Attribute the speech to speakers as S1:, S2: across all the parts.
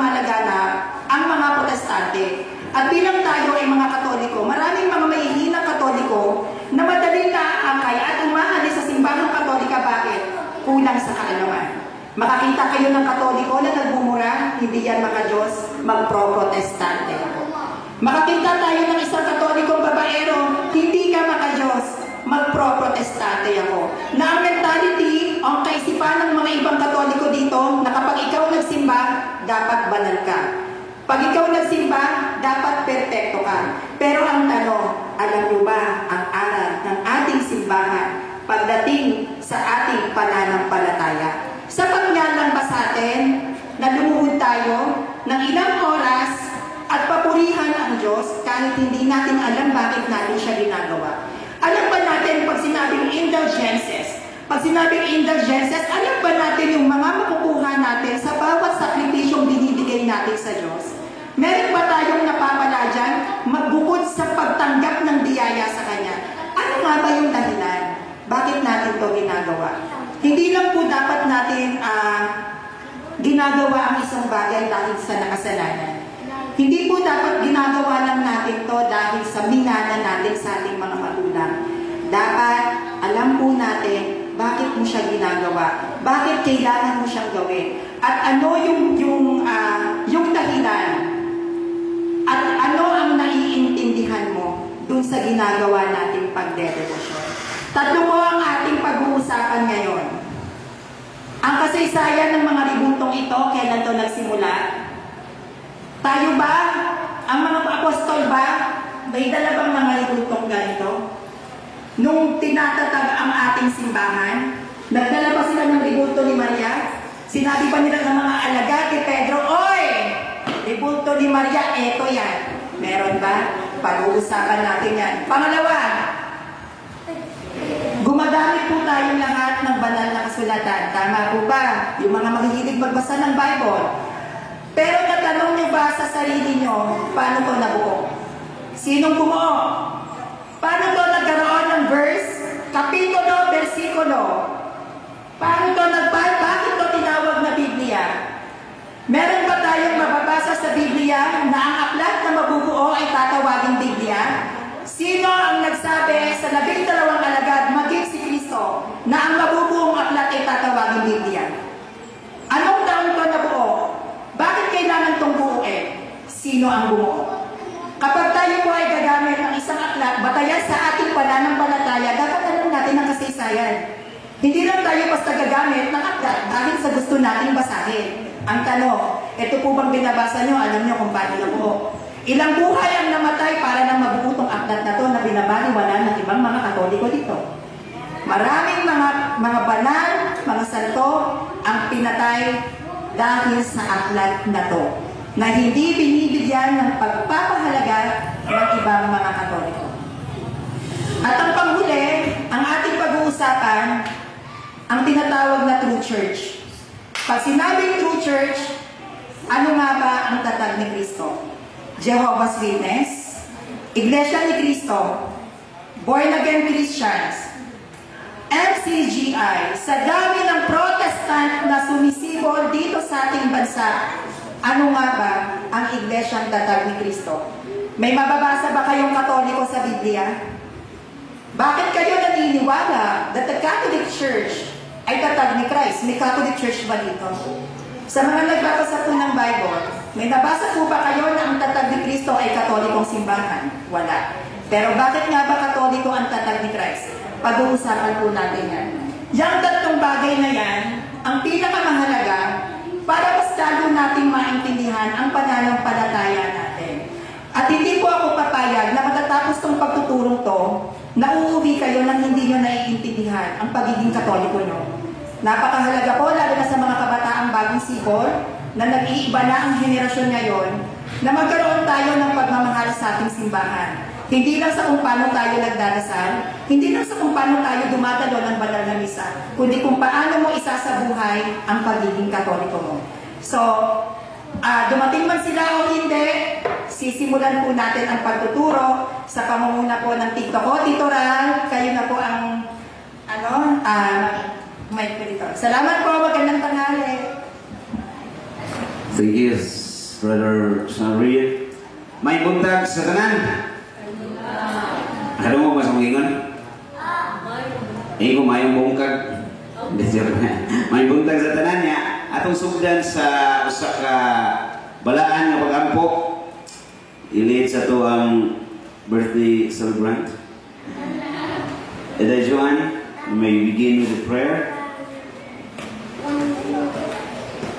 S1: lumalaganap ang mga Protestante. At bilang tayo ay mga Katoliko, maraming mga mahihinang Katoliko na madaling naaakay at umaalis sa simbahang Katolika. Bakit? Kulang sa kaalaman. Makakita kayo ng Katoliko na nagmumura, hindi yan mga Diyos, magpro-Protestante. Makakita tayo ng isang Katolikong babaero, hindi ka mga Diyos, magpro-Protestante ako. Na ang mentality, ang kaisipan ng mga ibang Katoliko dito, na kapag ikaw nagsimba, dapat banal ka. Pag ikaw nagsimba, dapat perpekto ka. Pero ang tanong, alam niyo ba ang aral ng ating simbahan pagdating sa ating pananampalataya? Sapat nga lang ba sa atin na lumuhod tayo ng ilang oras at papurihan ang Diyos kahit hindi natin alam bakit natin siya ginagawa? Alam ba natin pag sinabing indulgences? Pag sinabing indulgences, alam ba natin yung mga makukuha natin sa bawat sakripisyong binibigay natin sa Diyos? Meron ba tayong napapala dyan magbukod sa pagtanggap ng biyaya sa Kanya? Ano nga ba yung dahilan? Bakit natin ito ginagawa? Hindi lang po dapat natin ginagawa ang isang bagay dahil sa nakasalanan. Hindi po dapat ginagawa lang natin ito dahil sa minana natin sa ating mga magulang. Dapat alam po natin bakit mo siya ginagawa, bakit kailangan mo siyang gawin, at ano yung dahilan, at ano ang naiintindihan mo dun sa ginagawa nating pagdedebosyon. Tatlo po ang ating pag-uusapan ngayon. Ang kasaysayan ng mga ribultong ito, kailan ito nagsimula? Tayo ba? Ang mga apostol ba? May dala bang mga ribultong ganito? Nung tinatatag ang ating simbahan, nagdala ba sila ng ribulto ni Maria? Sinabi pa nila ng mga alagad kay Pedro, "Oy! Ribulto ni Maria, eto yan." Meron ba? Pag-uusapan natin yan. Pangalawa, gumagamit po tayong lahat ng banal na kasulatan. Tama po ba? Yung mga mahihilig magbasa ng Bible. Pero natanong niyo ba sa sarili niyo, paano to nabuo? Sinong bumuo? Paano to nagkaroon ng verse, kapitulo, versikulo? Paano to bakit to tinawag na Biblia? Meron ba tayong mababasa sa Biblia na ang aklat na mabubuo ay tatawaging Biblia? Sino ang nagsabi sa 12 alagad maging si Kristo na ang mabubuong aklat ay tatawaging Biblia? Anong taon to nabuo? Bakit kailangan itong buuin? Sino ang bumuo? Kapag tayo po ay gagamit ng isang aklat, batayan sa ating pananampalataya, dapat alam natin ang kasaysayan. Hindi lang tayo basta gagamit ng aklat dahil sa gusto nating basahin. Ang tanong, ito po bang binabasa nyo? Alam nyo kung paano nabuo? Ilang buhay ang namatay para nang mabuo itong aklat na to na binabaliwala ng ibang mga Katoliko dito. Maraming mga banal, mga santo ang pinatay dahil sa aklat na to, na hindi binibigyan ng pagpapahalaga ng ibang mga Katoliko. At ang panghuli, ang ating pag-uusapan, ang tinatawag na True Church. Pag sinabing True Church, ano nga ba ang tatag ni Kristo? Jehovah's Witness, Iglesia ni Cristo, Born Again Christians, MCGI, sa dami ng Protestant na sumisibol dito sa ating bansa, ano nga ba ang Iglesyang tatag ni Kristo? May mababasa ba kayong Katoliko sa Biblia? Bakit kayo naniniwala that the Catholic Church ay tatag ni Christ? May Catholic Church ba dito? Sa mga nagbabasa po ng Bible, may nabasa po ba kayo na ang tatag ni Kristo ay Katolikong simbahan? Wala. Pero bakit nga ba Katoliko ang tatag ni Christ? Pag-uusapan po natin yan. Yang tatlong bagay na yan, ang pinakamahalaga para mas lalo nating maintindihan ang pananampalataya natin. At hindi po ako papayag na matatapos tong pagtuturong to, na uuwi kayo nang hindi nyo naiintindihan ang pagiging Katoliko nyo. Napakahalaga po, lalo na sa mga kabataang bagong sipol, na nag-iiba na ang henerasyon ngayon, na magkaroon tayo ng pagmamahal sa ating simbahan. Hindi lang sa kung paano tayo nagdarasal, hindi lang sa kung paano tayo dumadalo ng banal na misa, kundi kung paano mo isasabuhay ang pagiging Katoliko mo. So, dumating man sila o hindi, sisimulan po natin ang pagtuturo sa pamumuna po ng Tito ko. Tito Ral, kayo na po ang mic po dito. Salamat po, magandang tanghali.
S2: Sige, Brother Sanria. May buntag sa tanan. Ano mo mas mangingon? Ko mayong bungkag. May buntag sa tanan niya. Atong sugdan sa usa ka balaan nga pagampo. Ilit sa to ang birthday celebrant. Eda Joan, you may begin with the prayer.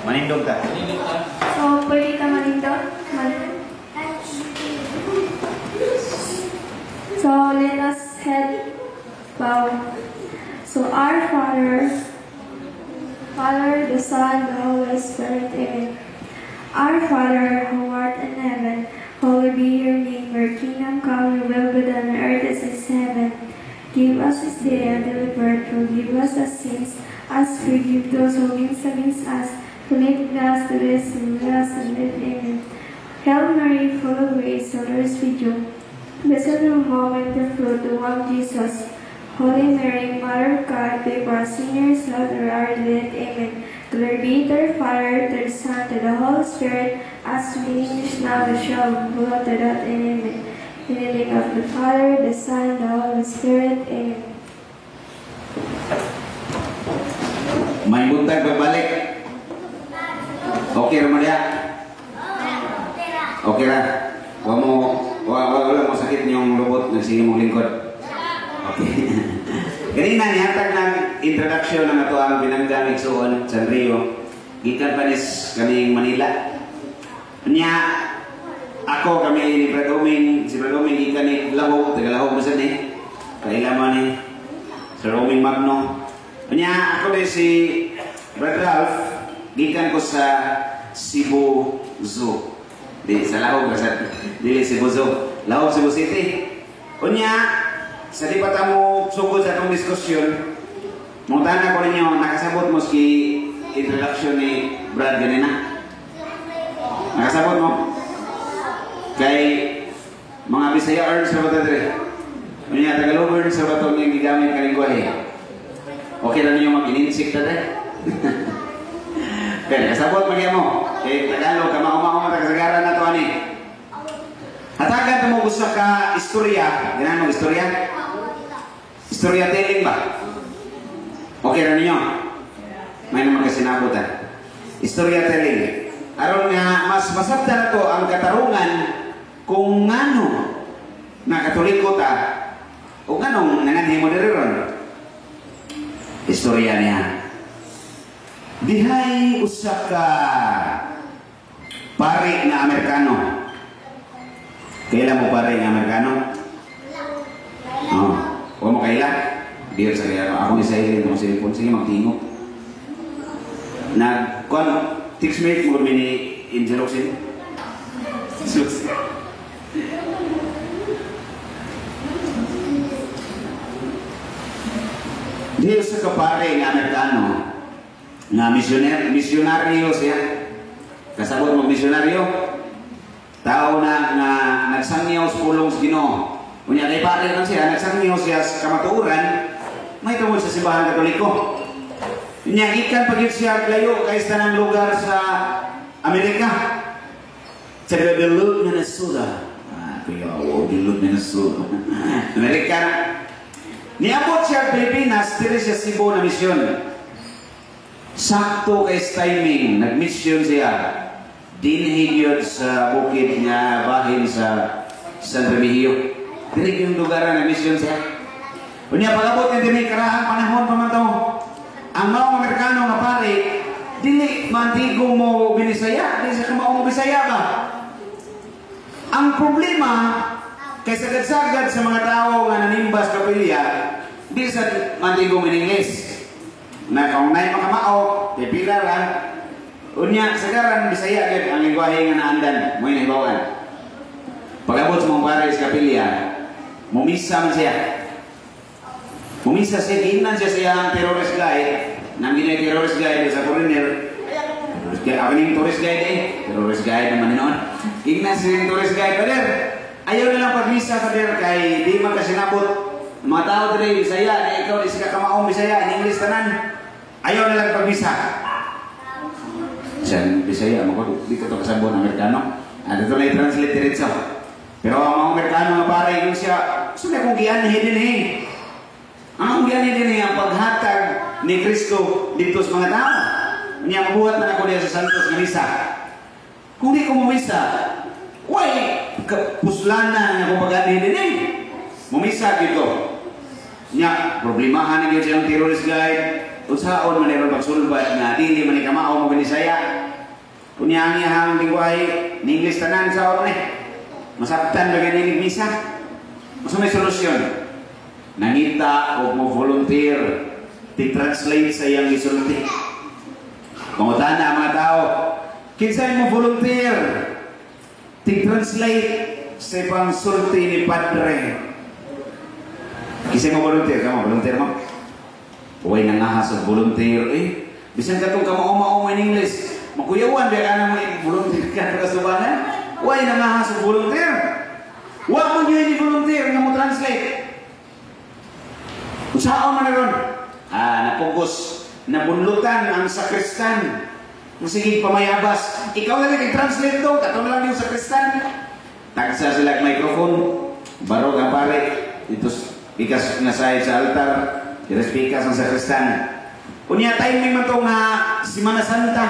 S2: Manindog ka.
S3: So, pwede ka manindog? So, let us head bow. So, our Father, the Son, the Holy Spirit, amen. Our Father, who art in heaven, hallowed be your name. Your kingdom come, your will be done on earth as it is in heaven. Give us this day our daily bread. Forgive us our sins, as we forgive those who sin against us. Lead us to this and lead us and live. Amen. Hail Mary, full of grace, the Lord is with you. Blessed are you among the fruit of the womb, Jesus. Holy Mary, Mother of God, pray for us sinners, now and at our death. Amen. Glory be to the Father, to the Son, to the Holy Spirit, as we is now, and shall be world without end. Amen. In the name of the Father, the Son, the Holy Spirit. Amen.
S2: May buntag pagbalik. Okay naman dia? Okay ra? Wala mo sakit yung robot na sige mong lingkod. Okay. Kanina nihatag ng introduction ng ato ang binanggang igsuon sa Rio. Gikan pa kaning Manila. Nya ako kami ni Brad Oming, si Brad Oming gikan ni Lahog, taga Lahog masan ni. Kailaman ni Sir Oming Magno. Nya ako din si Brad Ralph, gikan ko sa Cebu Zoo. Di sa Lahog kasi dili Cebu Zoo. Lahog Cebu City. Unya sa di pa mo sugod sa itong diskusyon, mungtana ko ninyo, nakasabot mo si introduction ni Brad ganina. Nakasabot mo? Kay mga Bisaya earns sa bato dre. Unya Tagalog earns sa bato ng gigamit ka lingwahe. Okay na ninyo mag-ininsik na dre. Kaya kasabot magya mo. Kaya Tagalog, kamao-mao tagasagaran na ito ani. Hatagan ito mo gusto ka istorya. Ganaan mo istorya? Storytelling ba? Okay na ninyo? May naman kasi nabutan. Storytelling. Aron nga, mas masabda na to ang katarungan kung ngano na katoliko ta o nganong nanganhi mo diriron. Istorya niya. Dihay usa ka pari na Amerikano. Kailan mo pari nga Amerikano? Huwag mo kailan? Dear sa kaya, ako ni Sailin, ako sa cellphone, sige magtingog. Text-mate mo kami ni Injeroxin. Diyo sa kapare nga Amerikano, nga misyonaryo siya. Kasabot mo misyonaryo, tao na nagsangyaw sa pulong sa Ginoo. Kunya kay pare lang siya, nagsangyaw siya sa kamatuuran, may tungod sa simbahan Katoliko. Kunya gikan pag siya layo kay sa ng lugar sa Amerika. Sa Duluth, Minnesota. Duluth, Minnesota. Amerika. Niabot siya Pilipinas, tiri siya Cebu na misyon. Sakto kay timing, nag-mission siya. Dinhigyod sa bukid niya, bahin sa San Remigio. Dili yung lugar na mission siya. Kunya pag-abot niya din karahang panahon pa man to. Ang mga Amerikano nga pare, dili mantigo mo binisaya, dili sa kamao mo bisaya ba? Ang problema, kay sagad-sagad sa mga tao nga nanimbas kapilya, di sa mantigo miningis. Na kung na'y makamao, pipila lang. Unya, sagaran bisaya gid ang lingwahe nga naandan, mo inibawan. Pag-abot sa mga pare sa kapilya, mumisa man siya. Mumisa siya, ginan siya siya ang terrorist guide. Nang ginay terrorist guide sa foreigner. Ako ning tourist guide terrorist guide naman noon. Ginan siya yung tourist guide. Pader, ayaw nilang pag-misa, Pader, kay di man kasi nabot. Mga tao dili, Bisaya, na ikaw di sika kamaong Bisaya, in English tanan. Ayaw nilang pag-misa. Isang Bisaya, di ko ito kasabot ng Amerikano. Dito na i-translate diretso. Pero ang mga Amerikano nga pare, yung siya, sila kung gianhin din eh. Ang gianhin din eh, ang paghatag ni Kristo dito sa mga tao. Niya mabuhat na ako niya sa Santos nga misa. Kung di ko mumisa, puslanan na kung pag-anhin din eh. Mumisa dito. Nya, problemahan na siyang terrorist guide. Unsaon man meron pagsulbat nga dili man ikamao mo Binisaya. Kunya ang iyang lingwahe ni English tanan sa oron masabtan ba ganin misa? Masa may solusyon. Nangita o mo volunteer ti-translate sa iyang gisulti. Pangutan na mga tao, kinsay mo volunteer ti-translate sa pang sulti ni Padre. Kisay mo volunteer? Kamu volunteer mo? Huwag nangahas at volunteer eh. Bisan ka itong kamao-mao in English. Makuyawan, di ka naman volunteer ka na kasubanan. Huwag nangahas at volunteer. Huwag mo nyo yung volunteer nga mo translate. Kung saan mo na ron? Napugos, nabunlutan ang sakristan. Sige, pamayabas. Ikaw na lang i-translate to. Katong lang yung sakristan. Tagsa sila microphone. Barog ang pare. Ito, ikas na sa altar. Irespikas ang sakristan. Kunya timing man ito nga Semana Santa.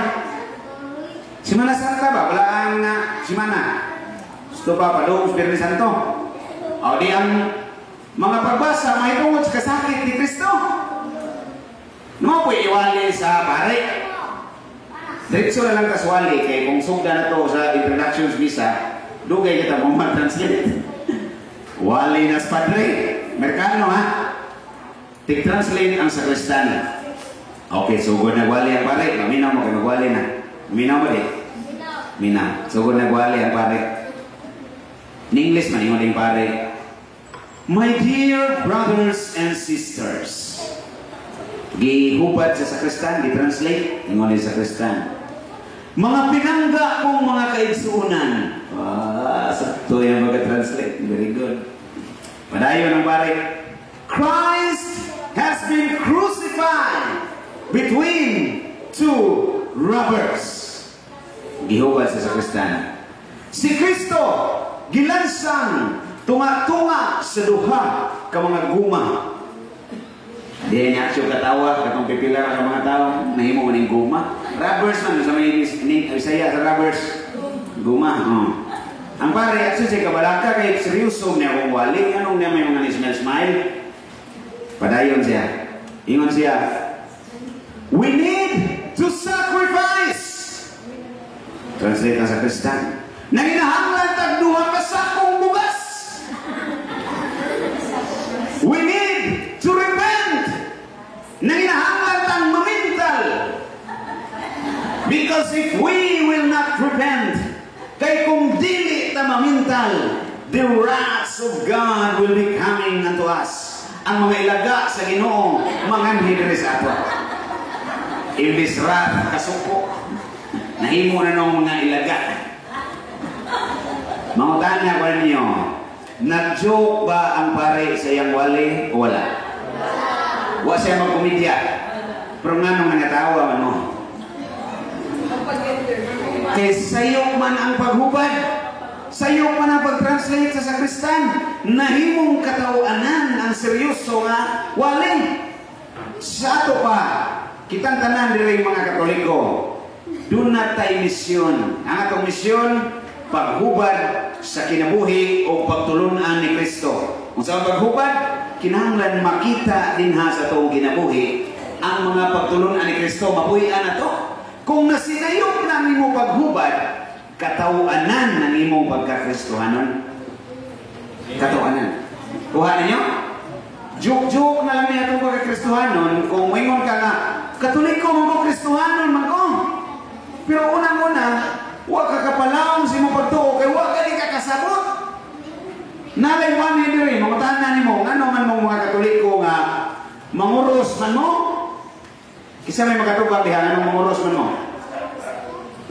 S2: Semana Santa ba? Wala ang Semana. Gusto pa padung Espiritu Santo. O di ang mga pagbasa may tungod sa kasakit ni Kristo. No po iwali sa pare. Diretso na lang kaswali kay kung sugda na to sa introductions visa, dugay kita mo man-translate. Wali na sa Padre. Merkano ha? Tig-translate ang sakristan. Okay, sugod na gwali ang pare. Maminaw mo kay magwali na. Maminaw mo di? Minaw. Sugod na gwali ang pare. In English man yung pare. My dear brothers and sisters. Gihubad sa sakristan, gi-translate. Ingon sa sakristan. Mga pinangga kong mga kaigsuunan. Sakto yung mag-translate. Very good. Padayon ang pare. Christ has been crucified between two robbers. Gihubad sa sakristan. Si Kristo gilansang tunga-tunga sa duha ka mga guma. Di niya siya katawa, katong pipila ka mga tao, nahimo mo ng guma. Robbers man, sa may Bisaya sa robbers. Guma, Ang pare, at siya kabalaka kay seryoso niya kung wali, anong niya may mga smile? Padayon siya. Ingon siya, we need to sacrifice. Translate na sa Kristan. Nanginahanglan tagduha ka sakong bugas. We need to repent. Nanginahanglan tang mamintal. Because if we will not repent, kay kung dili ta mamintal, the wrath of God will be coming unto us. Ang mga ilaga sa Ginoo manganhi diri sa ato. Imbis wrath kasuko, nahimo na ng mga ilaga. Mangutan niya ko ninyo, nag-joke ba ang pare sa iyang wali o wala? Wa siya magkomedya. Pero nga nung nangatawa man mo. Kay sayok man ang paghubad, sayok man ang pag-translate sa sakristan, nahimong katawanan ang seryoso nga wali. Sa ato pa, kitang tanan diri mga Katoliko, do not tayo misyon. Ang atong misyon, paghubad sa kinabuhi o pagtulunan ni Kristo. Kung sa paghubad, kinahanglan makita din ha sa itong kinabuhi ang mga pagtulunan ni Kristo, mabuhian na to. Kung nasinayok na mo paghubad, katawanan na imong pagkakristohanon. Katawanan. Kuha ninyo? Joke-joke na lang niya itong pagkakristohanon kung mayroon ka nga, Katoliko mo kristohanon man ko. Pero unang-una, huwag ka kapalawang si mo pagtuo, kaya huwag ka di ka kasabot. Nalay mo ni diri, mamatahan na ni mo, ano man mong mga Katoliko nga, manguros man mo, isa may makatubag diha, anong manguros man mo?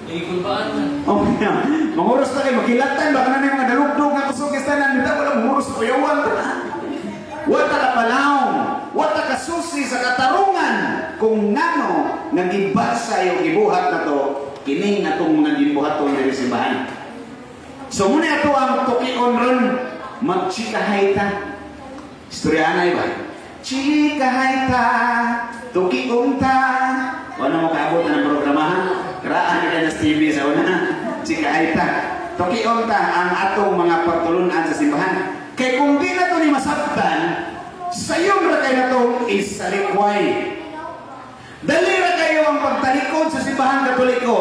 S4: Ikulbaan na.
S2: Oh, yeah. Manguros na kayo, makilatan, baka na yung mga dalugdog na kusukistanan, hindi wala manguros na kuyawan. Wata ka palawang, wata ka susi sa katarungan, kung nano, nag-ibasa yung ibuhat na to, kining atong mga gibuhaton diri sa simbahan. So muna ato ang tukion ron, magchikahay ta. Istoryanay ba? Chikahay ta, tukion ta. Wala mo kaabot na ng programahan? Karaan ka na sa TV sa una. Chikahay ta, tukion ta ang atong mga pagtulunan sa simbahan. Kaya kung di na ito ni masabtan, sayong ra kayo na ito isalikway. Dali ra kayo ang pagtalikod sa simbahan Katoliko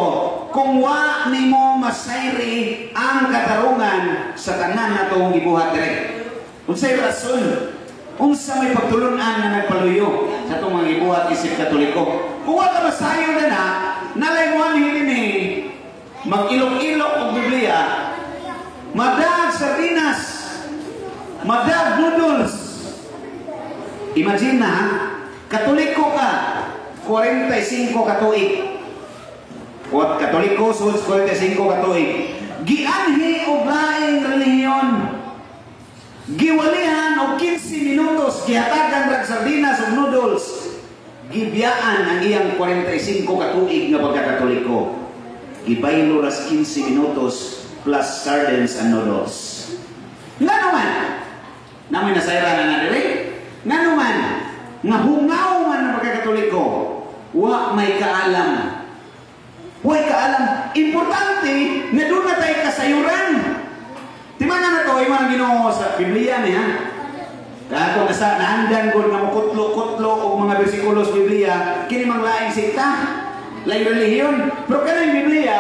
S2: kung wa nimo masayri ang katarungan sa tanan na itong gibuhat dire. Unsay rason? Unsa may pagtulunan na nagpaluyo sa itong mga gibuhat isip Katoliko. Kung wa ka masayo na nalayuan ni mag-ilok-ilok og Biblia, madag sardinas, madag noodles. Imagine na, Katoliko ka, 45 katuig. O Katoliko, 45 katuig. Gianhi og laing relihiyon. Giwalihan og 15 minutos, gihatagan rag sardinas og noodles. Gibiyaan ang iyang 45 katuig nga pagkakatoliko. Gibaylo ras 15 minutos plus sardines and noodles. Nga naman, namin nasayra na diri. Nga naman, nga hungaw man ang pagkakatoliko, wa may kaalam. Huwag kaalam. Importante na doon na tayo kasayuran. Timana na to, yung mga Ginoo sa Biblia niya. Kaya nasa naandan ko nga mukutlo-kutlo o mga bersikulos Biblia, kini mang laing sikta, laing relihiyon. Pero kanang Biblia,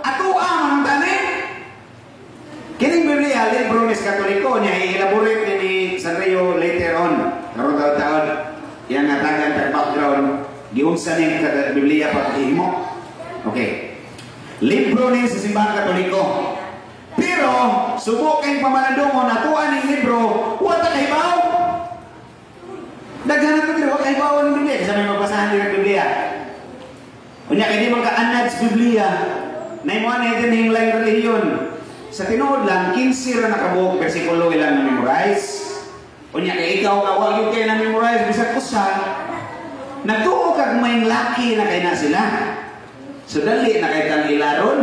S2: ato ang tani. Kining Biblia, libro ni Katoliko niya, i-elaborate ni Sanrio later on. Karong taon-taon, yan natagan sa background, giunsa ni Biblia pag-ihimo. Okay. Libro ni sa simbahan Katoliko. Pero, subok kayong pamalandungon, natuan ng libro, huwag na kahibaw. Daghanap ko dito, huwag kahibaw ng Biblia. Kasi may magbasahan din ng Biblia. Kunya, kaya di magka-anad sa Biblia, na imuan na ito ng laing relihiyon. Sa tinuod lang, 15 ra nakabuok, versikulo ilang na-memorize. Kunya, kaya ikaw, huwag yung kayo na-memorize, bisag kusa, nagtuo kag may laki na kayo na sila. So, dali na kayo kang ilaron.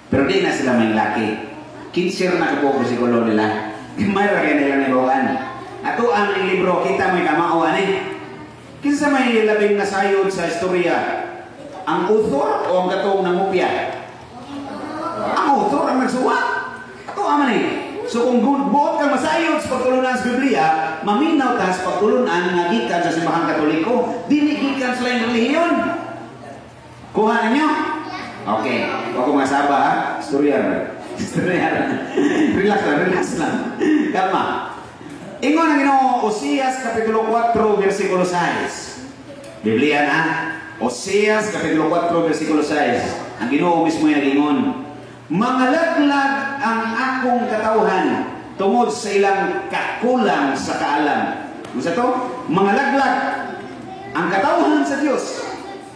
S2: Pero di na sila may laki. 15 na kapo ko siguro nila. May ragay nila niluan. Ato ang libro, kita may kamauan eh. Kinsa may labing nasayod sa istorya? Ang author o ang katong nangupya? Ang author ang nagsuwa. Ato aman eh. So kung buot kang masayod sa pagtulunan sa Biblia, maminaw ka sa pagtulunan nga gikan sa simbahan Katoliko, dili gikan sa laing relihiyon. Kuha ninyo? Okay. Huwag kong masaba ha. Storya na. Relax lang. Kalma. Ingon ang Ginoo, Oseas Kapitulo 4, versikulo 6. Biblia na. Oseas Kapitulo 4, versikulo 6. Ang Ginoo mismo yung ingon, mangalaglag ang akong katauhan tungod sa ilang kakulang sa kaalam. Gusto to? Mangalaglag ang katauhan sa Diyos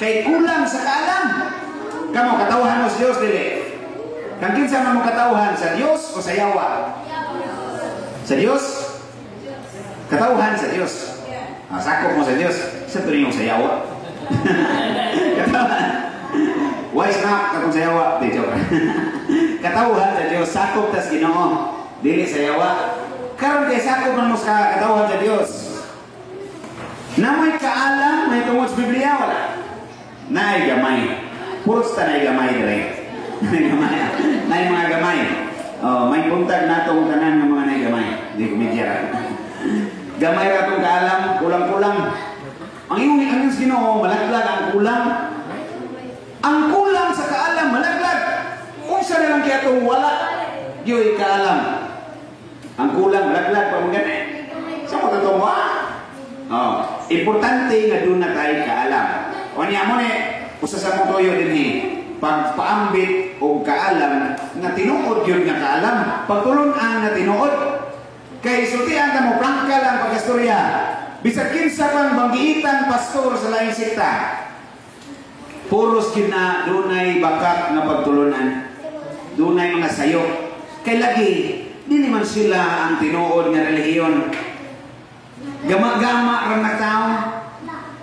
S2: kay kulang sa kaalam. Kamu katauhan mo sa Diyos, dili. Kang kinsa man mo katauhan, sa Diyos o sa yawa? Sa Diyos? Katauhan sa Diyos. Sakop mo sa Diyos. Sa tuloy yung sa yawa. Katauhan. Wise na katong sa yawa. Di, joke. Katauhan sa Diyos. Sakop tas Ginoo. Dili sa yawa. Karon kay sakop man mo sa katauhan sa Diyos. Na may kaalam, may tungod sa Biblia, wala. Naay gamay. Puros tanay gamay direct. Nay mga gamay. Oh, may puntag na itong tanan ng mga nay gamay. Hindi ko medya. Gamay ra itong kaalam, kulang-kulang. Ang iyong Ginoo, malaglag ang kulang. Ang kulang sa kaalam, malaglag. Kung sa nalang kaya itong wala, diyo'y kaalam. Ang kulang, malaglag, pamagana. Sa mga itong wala. Oh, importante nga doon na tayo kaalam. O niya mo usa sa mong toyo din pagpaambit o kaalam na tinuod yun nga kaalam. Pagtulunan na tinuod. Kay sultian ka mo, prangkal ang pag-istorya. Bisag kinsa pang banggiitan pastor sa laing sikta. Puros kina dunay bakat na pagtulunan. Dunay mga sayo. Kay lagi, di naman sila ang tinuod nga relihiyon. Gama-gama ra na tao.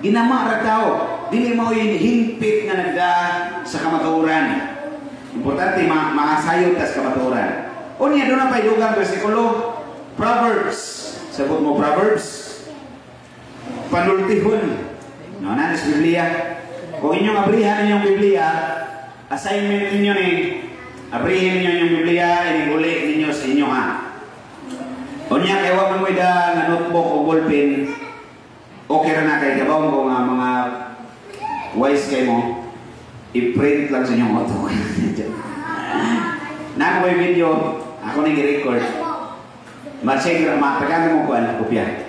S2: Ginama ra tao. dili mo hinpit nga nagda sa kamatuoran. Importante makasayod ta sa kamatuoran. Unya doon na pa ilugang bersikulo, Proverbs. Sabot mo Proverbs. Panultihon. No, na sa Biblia. Kung inyong abrihan ninyong Biblia, assignment ninyo ni abrihin ninyo yung Biblia, inigulit ninyo sa inyo ha. Unya kay wa man mo ida nga notebook o ballpen, okay ra na kay kabawon ko nga mga wise kay mo, i-print lang sa inyong auto. Na ko video, ako nang i-record. Mag-check matagan mo kuan kopya.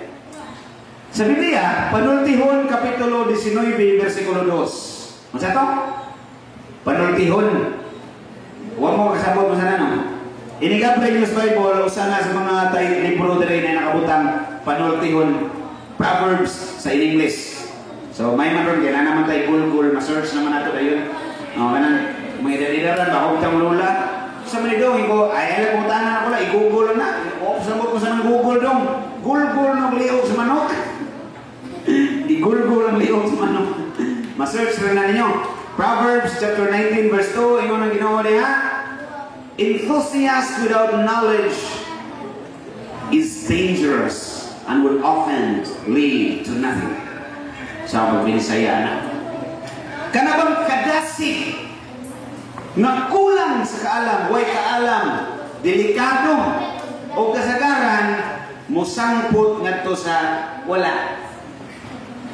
S2: Sa Biblia, Panultihon kapitulo 19 bersikulo 2. Unsa to? Panultihon. Wa mo kasabot mo sana no. Inigapay News Bible usana sa mga libro diri na nakabutang Panultihon Proverbs sa English. So may man ron kailan naman tayo Google ma-search naman nato dayon. Kanang may dalidaran ba kung tang lula. Sa mga daw ko ay alam mo tanan ako la i-google na. O sa mo ko sa Google dong. Google no liog sa manok. I-google ang liog sa manok. Ma-search rin na ninyo. Proverbs chapter 19 verse 2 ingon ang Ginoo diha. Enthusiast without knowledge is dangerous and will often lead to nothing. Sa pagbinisaya na. Kanabang kadasig na kulang sa kaalam, way kaalam, delikado o kasagaran, musangpot ngadto sa wala.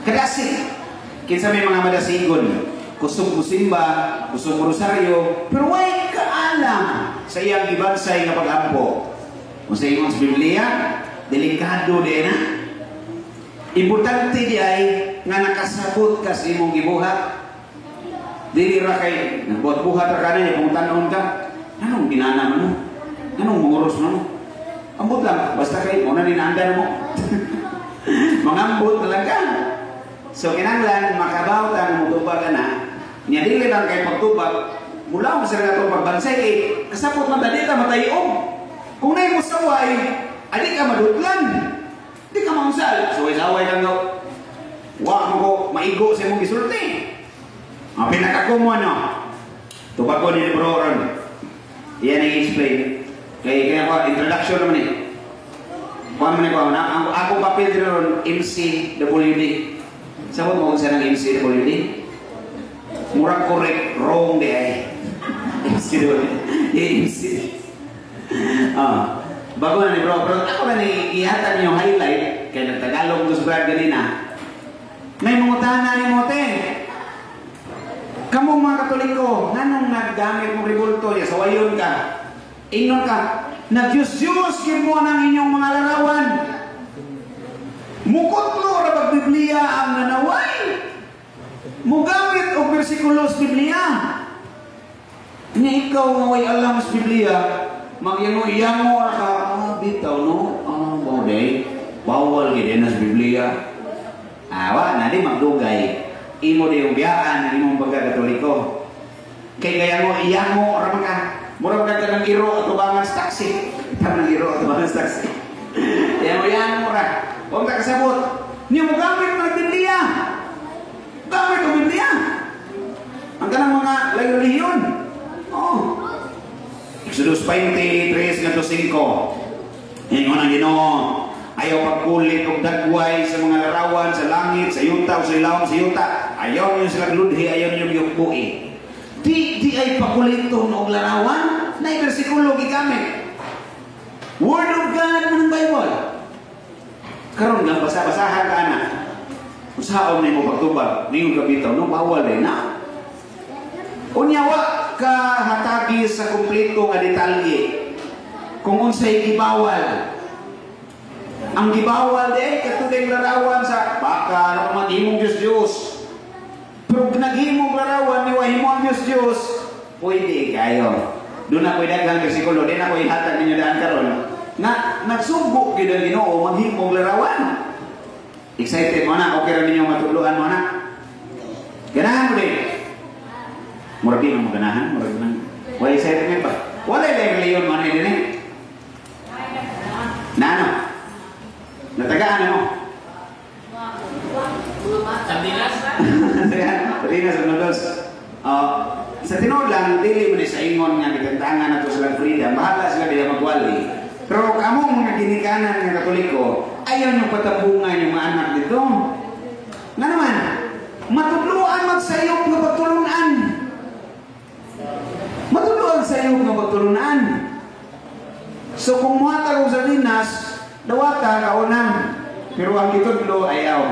S2: Kadasig. Kinsa may mga madasigon, kusog musimba, kusog rosaryo, pero way kaalam sa iyang gibansay nga pag-ampo. Kung sa iyong Biblia, delikado din na. Importante di ay nga nakasabot ka sa imong gibuhat. Dili ra kay nagbuhat-buhat ra kanay kung tanon ka. Anong ginana mo? Anong munguros mo? Ambot lang, basta kay mo na ninandan mo. Mangambot na lang ka. So kinahanglan makabawtan mo tubag na. Nya dili lang kay pagtubag, mula mo sa nato pagbansay kay kasapot man dali ta matayom. Kung nay mo saway, adi ka madutlan. Di ka mausal. So isaway lang daw. Wa mo ko maigo sa imong gisulti. Ang pinakakumo ano, tubag ko ni Bro Ron. Iyan ang i-explain. Kaya ko, introduction naman eh. Kuha mo na ko, ako papel din ron, MCWD. Sabot mo kung saan ang MCWD? Murang correct, wrong di ay. MCWD. MC. Bago na ni Bro, pero ako na ihatan yung highlight, kaya nagtagalog dos Brad ganina. May mungutana ni Mote. Kamu mga Katoliko, nanong naggamit mong ribulto niya, sawayon ka, ingnon ka, nag-Diyos-Diyos mo ng inyong mga larawan. Mukot mo rabag Biblia ang nanaway. Mugamit o bersikulos Biblia. Ni ikaw nga way alam sa Biblia, magyango-yango ka, bitaw no, bawday, bawal gid na sa Biblia. Awa, na di magdugay. Imo di yung biyaan ng imong pagkakatoliko. Kay kaya mo, iyan mo, orang ka. Murang ka ng iro at tubangan sa taxi. Ng iro at tubangan sa taxi. Kaya mo, iyan mo ra. Huwag ka kasabot. Niyo mo gamit ng Biblia. Gamit ng Biblia. Ang kanang mga layo-liyon. Oh. Exodus 23, 5. Yan mo nang Ginoo. Ayaw pagkulit o dagway sa mga larawan, sa langit, sa yuta o sa ilawang sa yuta. Ayaw nyo silang ludhi, ayaw nyo yukbui. Di ay pakulito o larawan, na bersikulo gigamit. Word of God ng Bible. Karon nga, basa-basahan ka na. Usahaw na mo pagtubag, ngayong gabitaw, no, bawal eh na. Unyawa ka hatagi sa kumplito nga detalye. Kung unsay gibawal. Ang gibawal de katuding larawan sa baka ano man himong Diyos. Pero naghimong larawan ni wahimo ang Diyos. Pwede kayo. Doon ako idaghang bersikulo, din ako ihatag ninyo daan karon. Na nagsubok gid ang Ginoo maghimong larawan. Excited mo na, okay ra ninyo matuluan mo na. Ganahan mo din. Murag di mo ganahan, murag nang. Wala excited ba? Wala leyon man din eh. Nano? Natagaan mo?
S4: Sardinas?
S2: ginikanan ng Katoliko, ayaw niyong patambungan yung mga anak dito. Nga naman, matudluan magsayop nga pagtulunan. Matudluan sayop nga pagtulunan. So kung muhatag sa Linas, dawata kaunang. Pero ang kitudlo ayaw.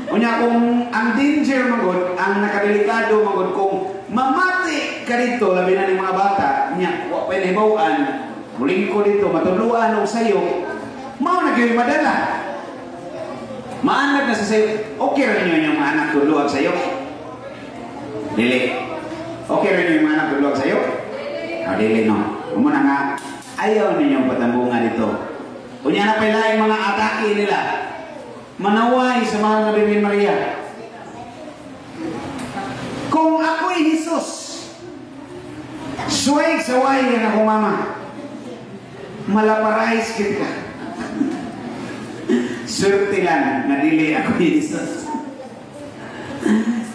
S2: Unya kung ang danger magod, ang nakadelikado magod, kung mamati ka dito, labi na ng mga bata, niya, wapay na ibawaan, muling ko dito, matuluan o sayo, mao na kayo madala. Maanak na sa sayo, okay rin nyo yung mga anak tuluan sayo? Dili. Okay rin nyo yung mga anak tuluan sayo? Dili no. Umuna nga, ayaw ninyong patambungan dito. Unya na pala yung mga atake nila. Manaway sa mga Nabi ni Maria. Kung ako'y Jesus, suway sa way yan ako mama. Malaparais kita. Swerte lang na dili ako'y Jesus.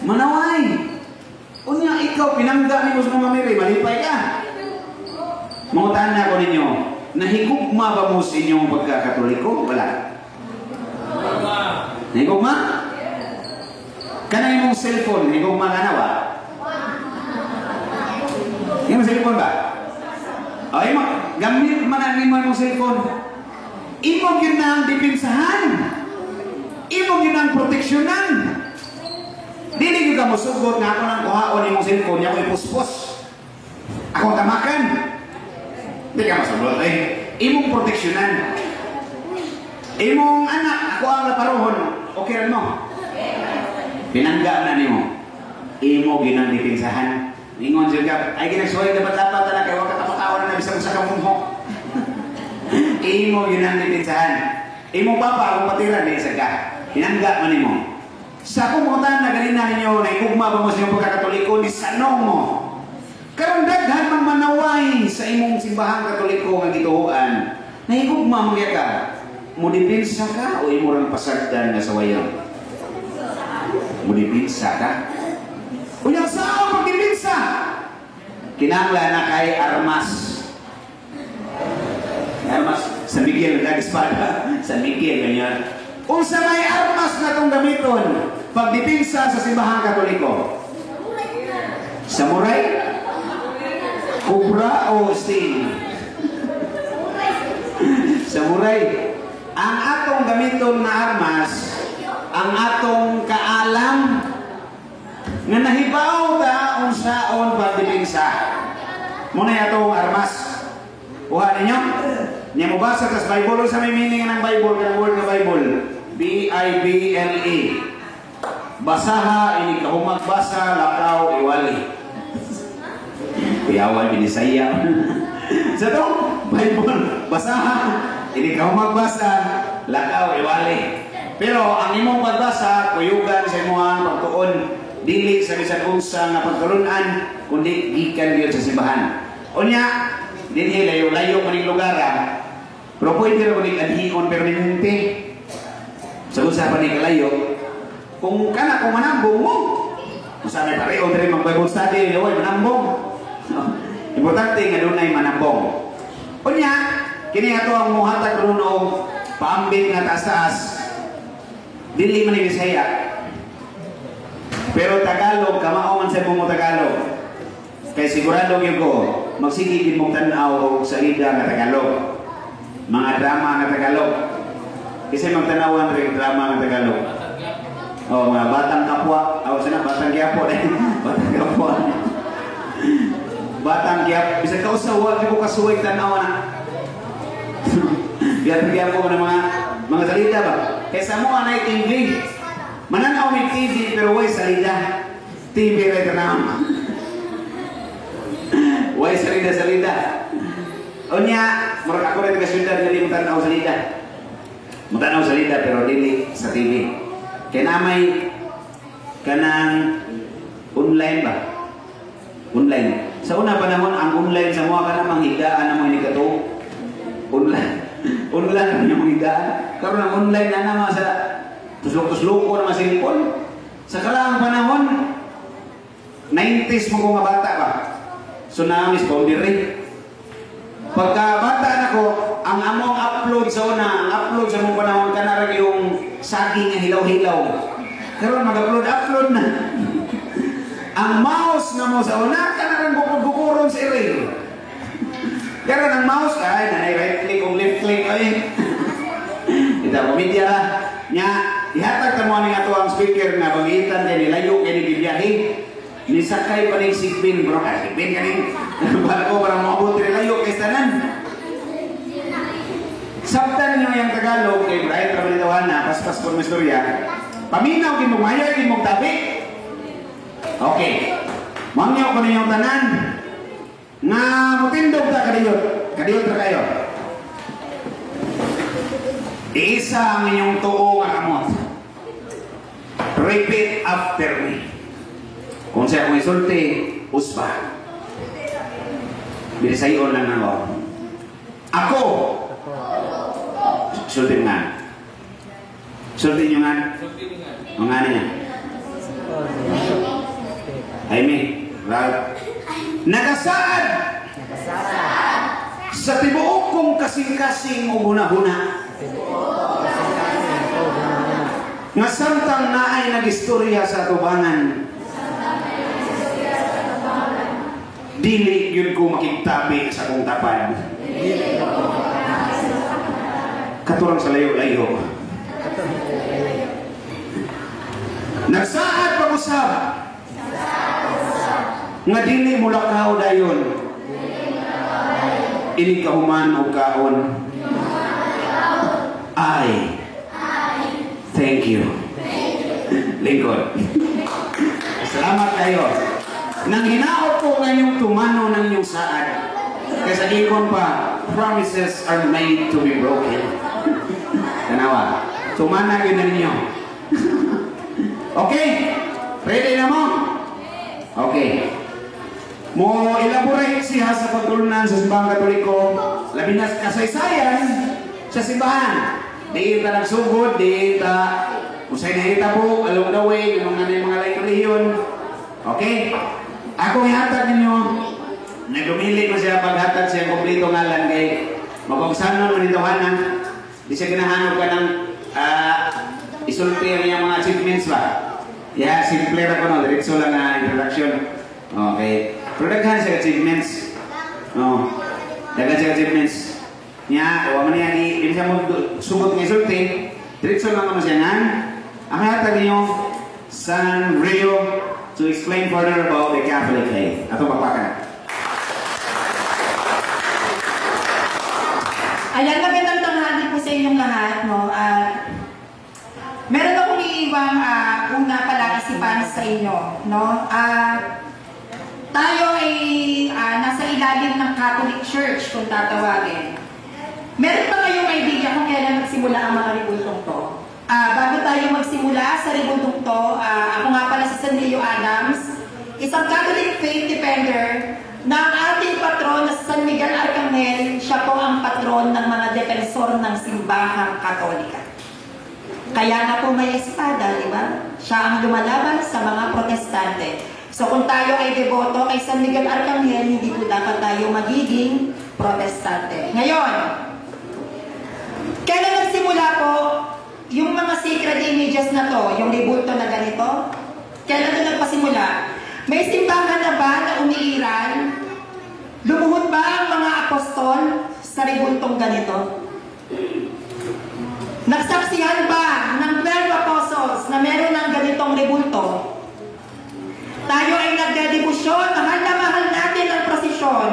S2: Manaway. Unya ikaw pinangga ni Muslim Mamiri, malipay ka. Mangutan na ako ninyo, nahigugma ba mo sa inyong pagkakatoliko? Wala. Nahigugma? Kanang imong cellphone, nahigugma ka na ba? Yung cellphone ba? O, gamit man ang imong cellphone. Imo yun ang dipinsahan. Imo yun ang proteksyonan. Dili ka mo sugot nga ako ng kuhaon imong cellphone, niya ko ipuspos. Ako tamakan. Hindi ka masugot eh. Imong proteksyonan. Imong anak, ako ang naparohon. Okay rin mo? Pinangga na ni mo. Imo ginang dipinsahan. Ingon siya ka, ay ginagsuhay dapat-dapat na kaya wag katapatawan na bisang sa kamong mo. Imo ginang dipinsahan. Imong papa, akong patiran, di isa ka. Pinangga man ni mo. Sa kumutan na ganina ninyo, naikugma ba mo sa inyong pagkakatoliko, ni sanong mo. Karon daghan mang manaway sa imong simbahang Katoliko nga gituoan. Nahigugma mo ka. Mudipinsa ka o imo rang pasagdan nga sawayan? Mudipinsa ka? Unyang sao magdipinsa? Kinanglan na kay armas. Armas sa Miguel na espada. Sa Miguel ganyan. Unsa may armas na tong gamiton pagdipinsa sa simbahang Katoliko? Samurai? Cobra o sting? Samurai. Ang atong gamiton na armas, ang atong kaalam nga nahibaw ta unsaon pagdipinsa. Muna atong armas. Kuha ninyo? Niya mo basa sa Bible sa may meaning ng Bible, ng word ng Bible. B-I-B-L-E. Basaha, ini kahumag basa, lakaw, iwali. Kuyawal, binisaya. Sa ito, Bible, basaha, ini kahumag basa, lakaw, iwali. Pero ang imong pagbasa, kuyugan sa imuhang pagtuon, dili sa bisan unsa nga pagtulunan, kundi gikan gyud sa simbahan. Unya, dinhi layo-layo maning lugar. Pero pwede rin maning adhion permanente. Sa usapan ni kalayo, kung kana kung manambong mo, masanay pareho rin mag-Bible study, huwag manambong. Importante nga doon ay manambong. Unya, kini ato ang muhatag ron og paambit nga taas-taas. Dili man ni Bisaya. Pero Tagalog, kamao man sa mo Tagalog. Kay sigurado gyud ko, magsigigin mong tan-aw og salida nga Tagalog. Mga drama nga Tagalog. Kasi magtanawan rin drama nga Tagalog. Oh, mga batang kapwa, sana batang giapo dai. Batang kapwa. Batang giapo, bisa ka usawa di ko kasuway tan-aw na. Biar giapo ng mga salida ba. Kaysa mo anay TV. Mananaw may TV pero way salida. TV ray tanaw. Way salida. Onya, murag ako rin kasyudad nga di mo tanaw salida. Mutanaw salida pero dili sa TV. Kaya namay kanang online ba? Online. Sa una panahon, ang online sa mga ka namang higaan na mga nikato. Online. Online na mga higaan. Karoon ang online na naman sa tuslok-tusloko na mga silipon. Sa kalaang panahon, 90s mo kong bata ba? Tsunamis, boundary. Pagka bata na ko, ang among upload sa hilaw-hilaw. Karon mag-upload na. Ang mouse na mo sa una, kanang bukod-bukuron sa email. Karon ang mouse, ay, right click o left click, ay. Ita, komedya la. Nya, ihatag ka mo nga to ang speaker na bangitan kay nilayo kay ni bibiyahe. Nisakay pa ning sigbin, bro. Sigbin kaning barko para maabot nilayo kay tanan. Sabtan nyo yung Tagalog kay Brian Trabalitawan na paspas por istorya. Paminaw kin mo mayo kin mo tabi. Okay. Mangyo ko ninyong tanan nga mutindog ta kadiyot. Kadiyot ra kayo. Isa ang inyong tuo nga kamot. Repeat after me. Kung siya kong isulti, uspa. Bilisayon lang ako. Ako. Sultin nga. Sultin nyo nga. Ang nga niya. Jaime. Ralph. Nagasaad. Sa tibuok kong kasing-kasing o guna-guna. Nga samtang naay nag-istorya sa tubangan. Dili yun ko makigtabi sa kong tapad. Katurang sa layo-layo. Nagsaad pag-usap. Nga dili mulakaw dayon. Ini kahuman o kaon. I thank you. Lingkod. Salamat kayo. Nang hinaot po ngayong tumano ng inyong saad. Kaysa ikon pa, promises are made to be broken. Tanawa. Tumana yun na ninyo. Okay? Ready na mo? Okay. Mo elaborate siya sa pagtulunan sa simbahang Katoliko. Labi na kasaysayan sa simbahan. Di ta nagsugod, di ta usay nahita po, along the way, yung mga laing reliyon. Okay? Ako ihatag ninyo. Nagumili ko siya paghatag siya kompleto ngalan kay mapagsanon man itohanan. Di siya ginahanap ka ng isulti ang iyang mga achievements ba? Yeah, simple ra ko no, diretso lang na introduction. Okay. Pero daghan siya achievements. No. Daghan siya achievements. Nya, wa man yan di siya mo sugot ng isulti. Diretso lang naman siya nga. Ang hatag ninyo San Rio to explain further about the Catholic faith. Ato papakan.
S1: Ayan, magandang tanghali po sa inyong lahat. No? Meron akong iiwang una pala isipan sa inyo. No? Tayo ay nasa ilalim ng Catholic Church kung tatawagin. Meron pa kayong idea kung kailan nagsimula ang mga ribultong to? Bago tayo magsimula sa ribultong to, ako nga pala si San Leo Adams, isang Catholic faith defender na ang ating patron na San Miguel Arcangel, siya po ang patron ng mga defensor ng simbahang Katolika. Kaya na po may espada, di ba? Siya ang lumalaban sa mga protestante. So kung tayo ay deboto kay San Miguel Arcangel, hindi po dapat tayo magiging protestante. Ngayon, kailan nagsimula po yung mga sacred images na to, yung ribulto na ganito? Kailan ito nagpasimula? May simbahan na ba na umiiral? Lumuhod ba ang mga apostol sa ribultong ganito? Nagsaksihan ba ng 12 apostles na meron ng ganitong ribulto? Tayo ay nagdedebusyon, mahal na mahal natin ang prosesyon.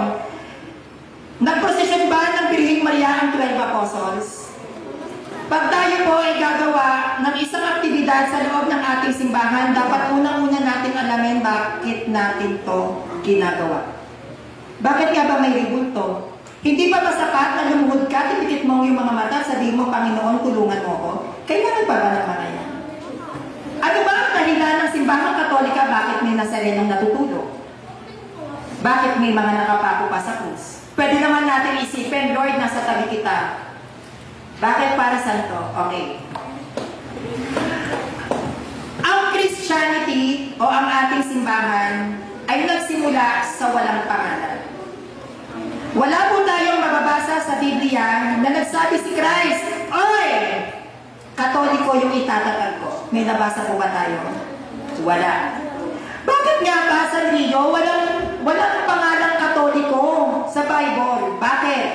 S1: Nagprosesyon ba ng Birheng Maria ang 12 apostles? Pag tayo po ay gagawa ng isang aktibidad sa loob ng ating simbahan, dapat unang-una natin alamin bakit natin to ginagawa. Bakit nga ba may ribulto? Hindi ba masapat na lumuhod ka, tipikit mo yung mga mata, sabihin mo, Panginoon, tulungan mo ko? Kailangan pa ba ng mga yan? Ano ba ang dahilan ng simbahang Katolika bakit may nasarenong natutulog? Bakit may mga nakapako pa sa krus? Pwede naman natin isipin, Lord, nasa tabi kita. Bakit para saan to? Okay. Ang Christianity o ang ating simbahan ay nagsimula sa walang pangalan. Wala po tayong mababasa sa Biblia na nagsabi si Christ, "Oy, Katoliko yung itatatag ko. May nabasa po ba tayo? Wala. Bakit nga ba sa Rio walang pangalang Katoliko sa Bible? Bakit?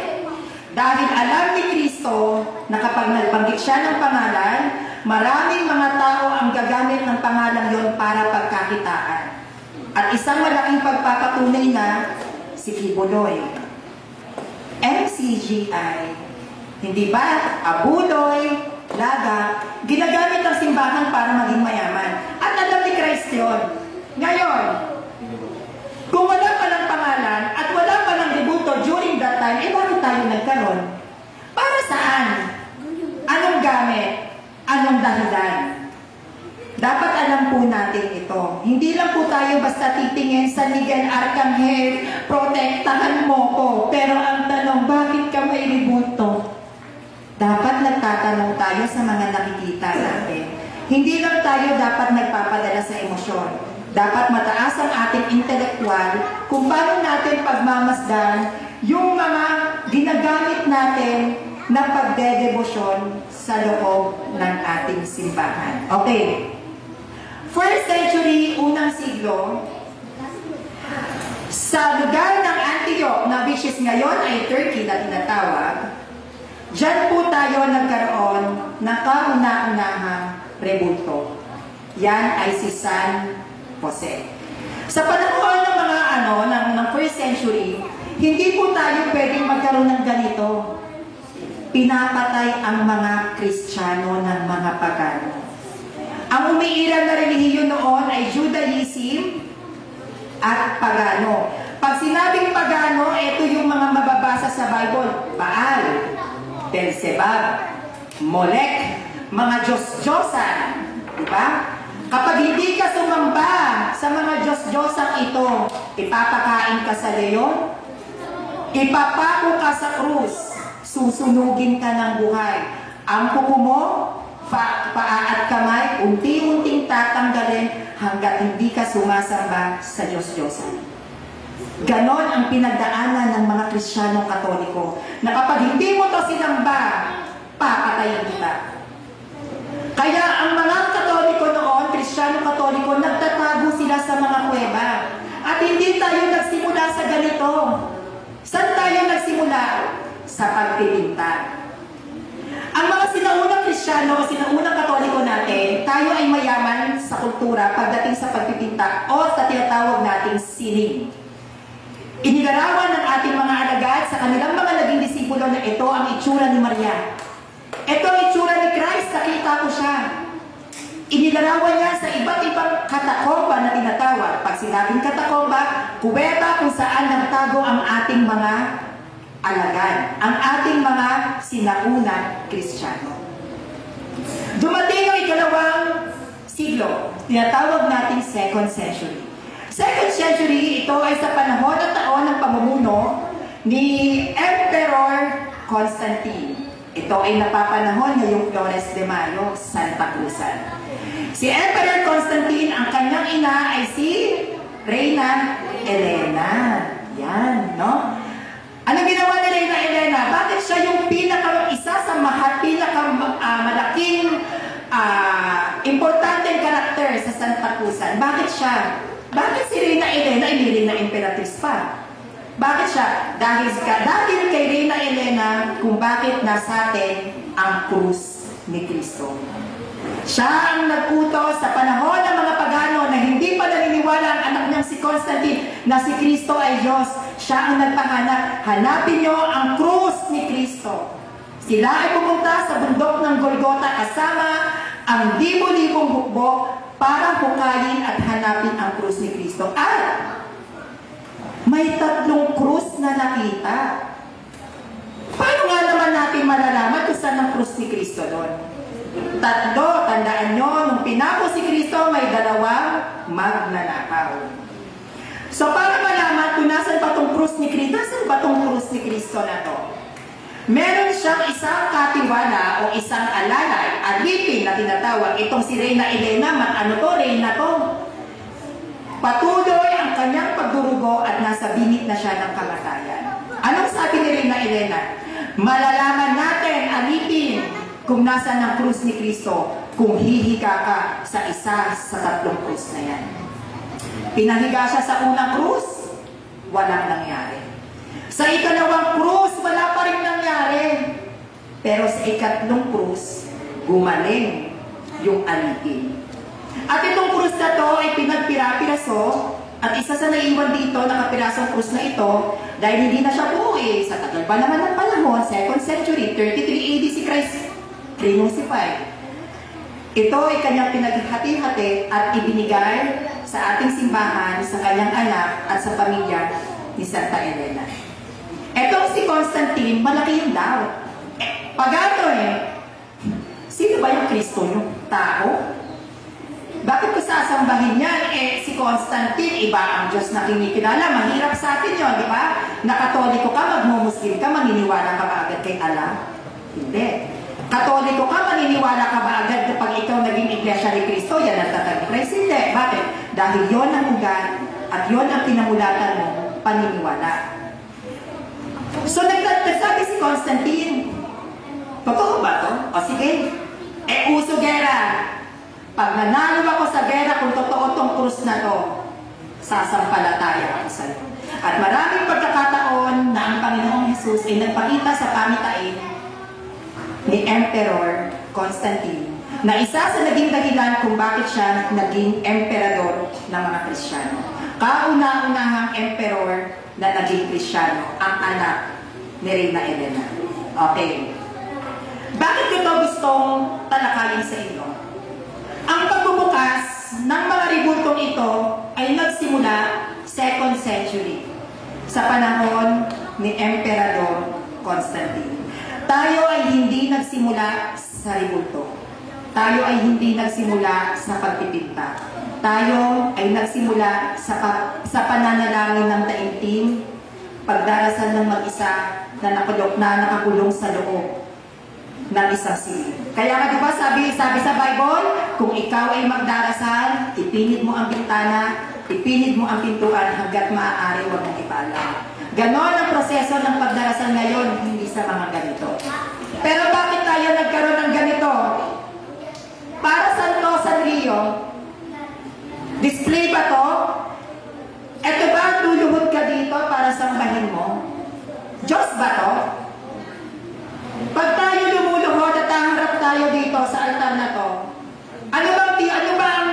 S1: Dahil alam ni Kristo na kapag nagbanggit siya ng pangalan, maraming mga tao ang gagamit ng pangalan yon para pagkakitaan. At isang malaking pagpapatunay na si Kibuloy. MCGI. Hindi ba? Abuloy, Laga, ginagamit ang simbahan para maging mayaman. At alam ni Christ yun. Ngayon, kung wala pa ng pangalan at wala pa ng tributo during that time, bakit tayo nagkaroon? Para saan? Anong gamit? Anong dahilan? Dapat alam po natin ito. Hindi lang po tayo basta titingin sa Miguel Arcangel, protektahan mo ko. Pero ang tanong, bakit ka may tributo? Dapat nagtatanong tayo sa mga nakikita natin. Hindi lang tayo dapat nagpapadala sa emosyon. Dapat mataas ang ating intelektual kung paano natin pagmamasdan yung mga ginagamit natin na pagdedebosyon sa loob ng ating simbahan. Okay. First century, unang siglo, sa lugar ng Antioch, na which is ngayon ay Turkey na tinatawag, diyan po tayo nagkaroon ng kauna-unahang rebulto. Yan ay si San Jose. Sa panahon ng mga ng first century, hindi po tayo pwedeng magkaroon ng ganito. Pinapatay ang mga Kristiyano ng mga pagano. Ang umiiral na relihiyon noon ay Judaism at pagano. Pag sinabing pagano, ito yung mga mababasa sa Bible. Baal, Beelzebub, Molech, mga Diyos-Diyosan. Diba? Kapag hindi ka sumamba sa mga Diyos-Diyosang ito, ipapakain ka sa leyon, ipapako ka sa krus, susunugin ka ng buhay. Ang kuko mo, paa at kamay, unti-unting tatanggalin hanggat hindi ka sumasamba sa Diyos-Diyosan. Ganon ang pinagdaanan ng mga Kristiyano Katoliko, na kapag hindi mo to sinamba, papatayin kita. Kaya ang mga Katoliko noon, Kristiyano Katoliko, nagtatago sila sa mga kuweba. At hindi tayo nagsimula sa ganito. Saan tayo nagsimula? Sa pagpipinta. Ang mga sinaunang Kristiyano o sinaunang Katoliko natin, tayo ay mayaman sa kultura pagdating sa pagpipinta o sa tinatawag nating sining. Inilarawan ng ating mga alagad sa kanilang mga naging disipulo na ito ang itsura ni Maria. Ito ang itsura ni Christ, nakita ko siya. Inilarawan niya sa iba't ibang katakomba na tinatawag. Pag sinabing katakomba, kuweba kung saan nagtago ang ating mga alagad, ang ating mga sinaunang Kristiyano. Dumating ang ikalawang siglo, tinatawag nating 2nd century. 2nd century, ito ay sa panahon at taon ng pamumuno ni Emperor Constantine. Ito ay napapanahon ngayong Flores de Mayo, Santa Cruzan. Si Emperor Constantine, ang kanyang ina ay si Reyna Elena. Yan, no? Ano ginawa ni Reyna Elena? Bakit siya yung isa sa malaking importanteng karakter sa Santa Cruzan? Bakit siya? Bakit si Reyna Elena ay hindi na imperatrice pa? Bakit siya? Dahil kay Reyna Elena kung bakit nasa atin ang krus ni Kristo. Siya ang nag-utos sa panahon ng mga pagano na hindi pa naniniwala ang anak niyang si Constantine na si Kristo ay Diyos. Siya ang nagpahanap. Hanapin niyo ang krus ni Kristo. Sila ay pumunta sa bundok ng Golgota kasama ang libo-libong hukbo para hukayin at hanapin ang krus ni Kristo. At may 3 krus na nakita. Paano nga naman natin malalaman kung saan ang krus ni Kristo doon? 3, tandaan nyo, nung pinako si Kristo, may 2 magnanakaw. So para malaman kung nasan ba itong krus ni Kristo, nasan ba itong krus ni Kristo na to? Meron siyang isang katiwala o isang alalay, alipin na tinatawag. Itong si Reyna Elena, Reyna to. Patuloy ang kanyang pagdurugo at nasa bingit na siya ng kamatayan. Anong sabi ni Reyna Elena? Malalaman natin, alipin, kung nasaan ang krus ni Kristo, kung hihiga ka sa isa sa tatlong krus na yan. Pinahiga siya sa unang krus, walang nangyari. Sa ikalawang krus, wala pa rin nangyari. Pero sa ikatlong krus, gumaling yung alipin. At itong krus na to ay pinagpira-piraso, at isa sa naiwan dito, nakapirasong krus na ito, dahil hindi na siya buo sa tagal pa naman ng panahon, 2nd century, 33 AD si Christ crucified. Ito ay kanyang pinaghati-hati at ibinigay sa ating simbahan, sa kanyang anak at sa pamilya ni Santa Elena. Etong si Constantine, malaki yung daw. Pagano sino ba yung Kristo yung tao? Bakit ko sasambahin yan? Si Constantine, iba ang Diyos na kinikilala. Mahirap sa atin yun, di ba? Nakatoliko ka, magmumuslim ka, maniniwala ka ba agad kay Allah? Hindi. Katoliko ka, maniniwala ka ba agad kapag ikaw naging iglesia ni Kristo? Yan ang tatag-Christ? Hindi. Bakit? Dahil yon ang ugat at yon ang pinamulatan mo, paniniwala. So, nagsabi si Constantine, totoo ba to? O sige, uso gera. Pag nanalo ako sa gera, kung totoo tong krus na to, sasampalataya ako sa iyo. At maraming pagkakataon na ang Panginoong Jesus ay nagpakita sa pamitain ni Emperor Constantine na isa sa naging dahilan kung bakit siya naging emperador ng mga Kristiyano. Kauna-unahang emperor na naging Kristiyano, ang anak ni Reyna Elena. Okay. Bakit ko ito gustong talakayin sa inyo? Ang pagbubukas ng mga ribultong ito ay nagsimula 2nd century sa panahon ni Emperador Constantine. Tayo ay hindi nagsimula sa ribulto. Tayo ay hindi nagsimula sa pagpipinta. Tayo ay nagsimula sa pananalangin ng taimtim, pagdarasal ng mag-isa na nakakulong sa loob ng isang silid. Kaya nga diba sabi sa Bible, kung ikaw ay magdarasal, ipinid mo ang bintana, ipinid mo ang pintuan hanggat maaari, huwag mong ipaalam. Ganon ang proseso ng pagdarasal ngayon, hindi sa mga ganito. Pero bakit tayo nagkaroon ng ganito? Para saan to, Sanrio? Display ba to? Ito ba ang luluhod ka dito para sambahin mo? Diyos ba to? Pag tayo lumuluhod at harap tayo dito sa altar na to, ano ba ang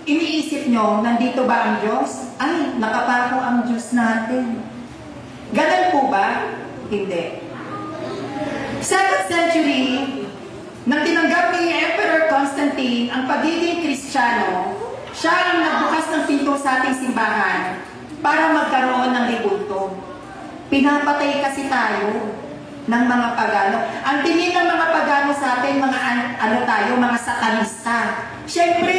S1: iniisip nyo? Nandito ba ang Diyos? Ay, nakapako ang Diyos natin. Ganun po ba? Hindi. 2nd century, nang tinanggap ni Emperor Constantine ang pagiging Kristiyano, siya ang nagbukas ng pinto sa ating simbahan para magkaroon ng ribulto. Pinapatay kasi tayo ng mga pagano. Ang tingin ng mga pagano sa atin, mga satanista. Siyempre,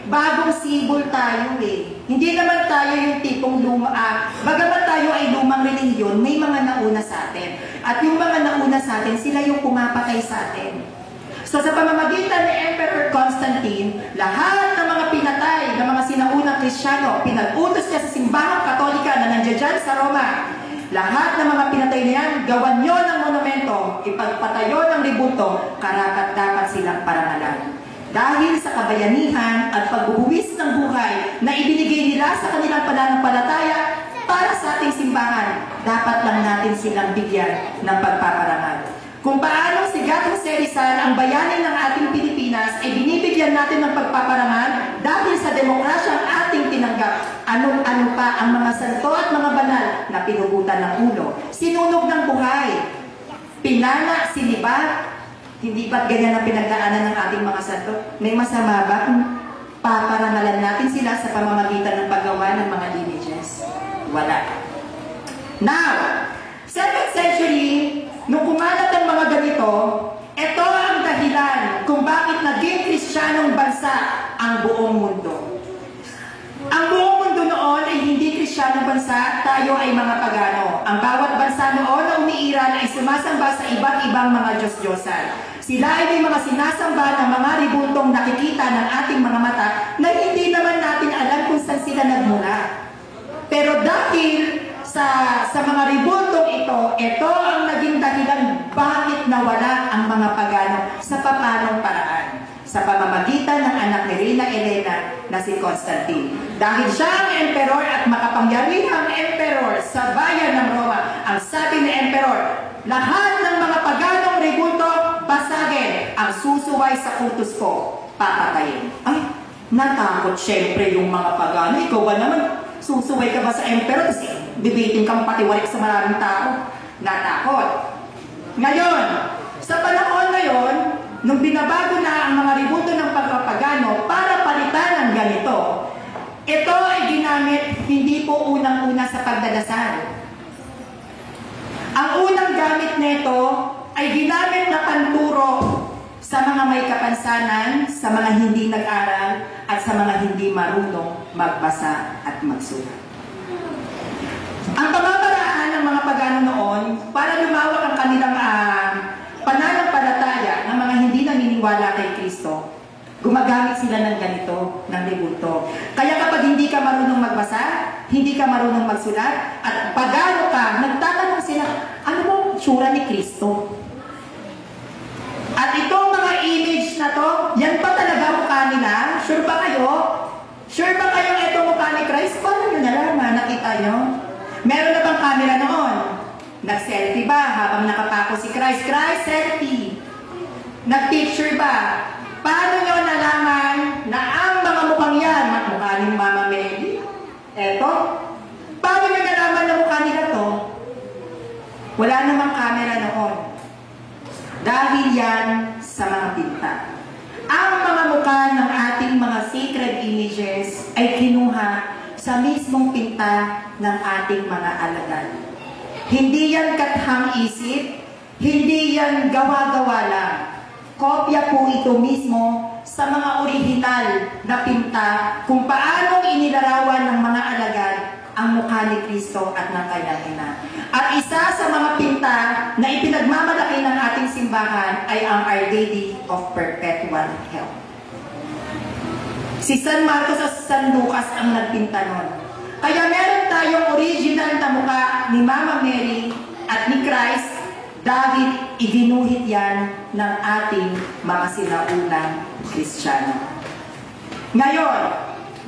S1: bagong sibol tayo Hindi naman tayo yung tipong bagamat tayo ay lumang relihiyon, may mga nauna sa atin. At yung mga nauna sa atin, sila yung pumapatay sa atin. So sa pamamagitan ni Emperor Constantine, lahat ng mga pinatay ng mga sinaunang Kristiyano, pinag-utos niya sa simbahang Katolika na nandiyan sa Roma. Lahat ng mga pinatay niyan, gawan nyo ng monumento, ipagpatayo ng ribulto, karapat-dapat silang parangalan. Dahil sa kabayanihan at pagbubuwis ng buhay na ibinigay nila sa kanilang pananampalataya para sa ating simbahan, dapat lang natin silang bigyan ng pagpaparangal. Kung paano si Gatong Rizal, ang bayani ng ating Pilipinas, ay binibigyan natin ng pagpaparangal dahil sa demokrasya ang ating tinanggap. Ano pa ang mga santo at mga banal na pinugutan ng ulo, sinunog ng buhay, pinana, siniba. Hindi ba't ganyan ang pinagdaanan ng ating mga santo? May masama ba kung paparangalan natin sila sa pamamagitan ng paggawa ng mga lineages? Wala. Now, 7th century, nung kumalat ang mga ganito, ito ang dahilan kung bakit naging Kristiyanong bansa ang buong mundo. Ang buong mundo noon ay hindi Kristiyanong bansa, tayo ay mga pagano. Ang bawat bansa noon na umiiral ay sumasamba sa iba't ibang mga Diyos-Diyosan. Sila ay may mga sinasamba ng mga ribultong nakikita ng ating mga mata na hindi naman natin alam kung saan sila nagmula. Pero dahil sa mga ribultong ito ang naging dahilan bakit nawala ang mga pagano sa Elena na si Constantine. Dahil siya ang emperor at makapangyarihang emperor sa bayan ng Roma, ang sabi ni emperor, lahat ng mga paganong rebulto, basagin. Ang susuway sa utos ko, papatayin. Ay, natakot syempre yung mga pagano. Ikaw ba naman, susuway ka ba sa emperor? Kasi bibitin kang patiwalik sa maraming tao. Natakot. Ngayon, sa panahon ngayon, nung binabago na ang mga rebulto ng pagpapagano para palitan ng ganito, ito ay ginamit hindi po unang-una sa pagdadasal. Ang unang gamit nito ay ginamit na panturo sa mga may kapansanan, sa mga hindi nag-aral, at sa mga hindi marunong magbasa at magsulat. Ang pamamaraan ng mga pagano noon, para lumawak ang kanilang pananampalataya ng mga hindi naniniwala kay Kristo, gumagamit sila ng ganito, ng rebulto. Kaya kapag hindi ka marunong magbasa, hindi ka marunong magsulat, at pagano ka, nagtatanong sila, ano mo tsura ni Kristo? At itong mga image na to, yan pa talaga mukha nila? Sure ba kayo? Sure ba kayong ito mukha ni Christ? Paano nyo nalaman? Nakita nyo? Meron na bang camera noon? Nag-selfie ba habang nakapako si Christ? Christ, selfie. Nag-picture ba? Paano nyo nalaman na ang mga mukhang yan, mukha ni Mama Mary? Eto? Paano nyo nalaman na mukha nila to? Wala namang camera noon. Dahil yan sa mga pinta. Ang mga mukha ng ating mga sacred images ay kinuha sa mismong pinta ng ating mga alagad. Hindi yan kathang isip, hindi yan gawa-gawa lang. Kopya po ito mismo sa mga orihinal na pinta kung paano inilarawan ng mga alagad ang mukha ni Kristo at ng kanyang ina. At isa sa mga pinta na ipinagmamalaki ng ating simbahan ay ang Our Lady of Perpetual Help. Si San Marcos at San Lucas ang nagpinta nun. Kaya meron tayong original na mukha ni Mama Mary at ni Christ dahil iginuhit yan ng ating mga sinaunang Kristiyano. Ngayon,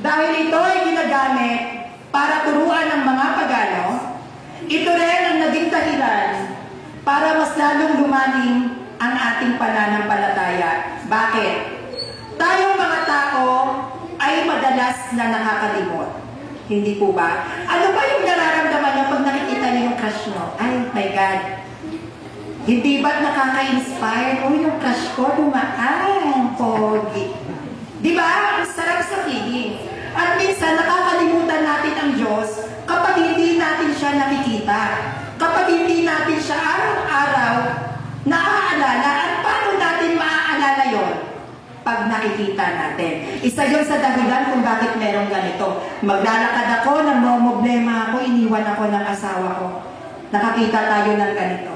S1: dahil ito ay ginagamit para turuan ng mga pagano, ito rin ang naging dahilan para mas lalong lumalim ang ating pananampalataya. Bakit? Tayong mga tao ay madalas na nakakalimot. Hindi po ba? Ano ba yung nararamdaman niyo pag nakikita niyo yung crush niyo? Ay, my God. Hindi ba't nakaka-inspire? Oh, yung crush ko, dumaan. Pogi. Di ba? Ang sarap sa feeling. At minsan, nakakalimutan natin ang Diyos kapag hindi natin siya nakikita. Kapag hindi natin siya araw-araw naaalala. At paano natin maaalala yon? Pag nakikita natin. Isa yun sa dahilan kung bakit merong ganito. Maglalakad ako, problema ako, iniwan ako ng asawa ko. Nakakita tayo ng ganito.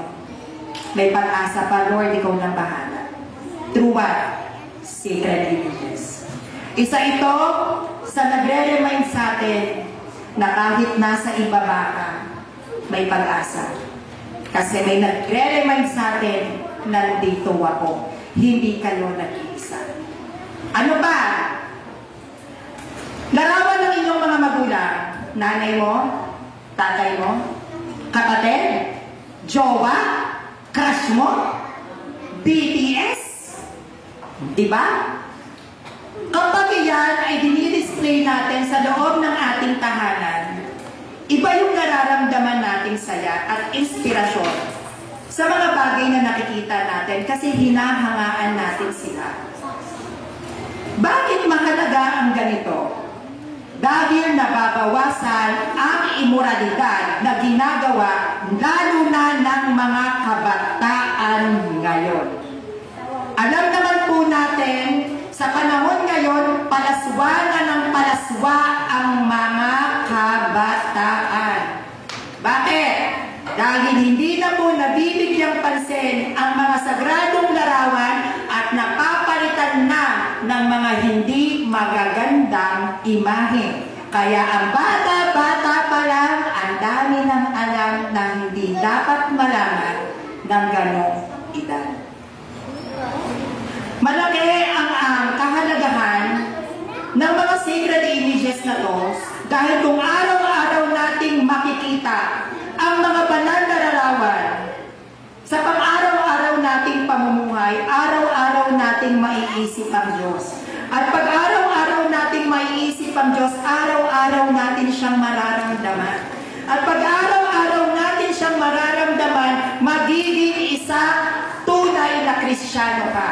S1: May pag-asa pa, Lord, ikaw nang bahala. True what? Sacred images. Isa ito sa nagre-remind sa atin na kahit nasa ibaba ka, may pag-asa. Kasi may nagre-remind sa atin na nandito ako. Hindi kayo nag-iisa. Ano ba? Larawan ng inyong mga magulang. Nanay mo, tatay mo, kapatid, jowa, crush mo, BTS, diba? Kapag iyan ay dinidisplay natin sa loob ng ating tahanan, iba yung nararamdaman nating saya at inspirasyon sa mga bagay na nakikita natin kasi hinahangaan natin sila. Bakit mahalaga ang ganito? Dahil nababawasan ang imoralidad na ginagawa lalo na ng mga kabataan ngayon. Alam naman po natin, sa panahon ngayon, palaswa na ng palaswa ang mga kabataan. Bakit? Dahil hindi na po nabibigyang pansin ang mga sagradong larawan at napapalitan na ng mga hindi magagandang imahe. Kaya ang bata-bata pa lang, ang dami ng alam na hindi dapat malaman ng ganong edad. Malaki ang kahalagahan sacred images na to, dahil kung araw-araw nating makikita ang mga banal na larawan, sa pang-araw-araw nating pamumuhay, araw-araw nating maiisip ang Diyos. At pag araw-araw nating maiisip ang Diyos, araw-araw natin siyang mararamdaman. At pag araw-araw natin siyang mararamdaman, magiging isa tunay na Kristiyano ka.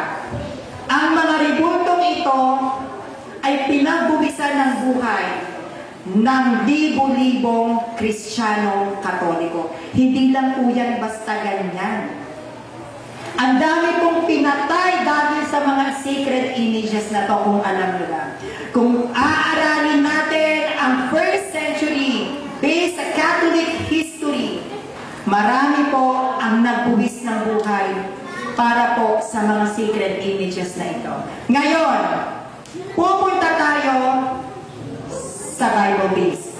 S1: Ang mga ribultong ito ay pinagbuwisan ng buhay ng libo-libong Kristiyanong Katoliko. Hindi lang po yan basta ganyan. Ang dami pong pinatay dahil sa mga sacred images na to, kung alam nyo lang. Kung aaralin natin ang 1st century based sa Catholic history, marami po ang nagbuwis ng buhay para po sa mga sacred images na ito. Ngayon, pupunta tayo sa Bible base.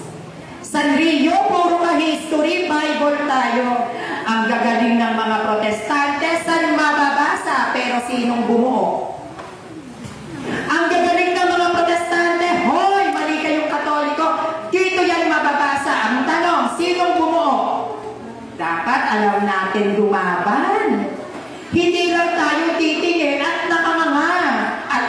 S1: Sanrio, puro ka history, Bible tayo. Ang gagaling ng mga protestante, saan mababasa? Pero sinong bumuo? Ang gagaling ng mga protestante, hoy, mali kayong Katoliko, dito yan mababasa. Ang tanong, sinong bumuo? Dapat alam natin lumaban. Hindi lang tayo titingin at nakanganga at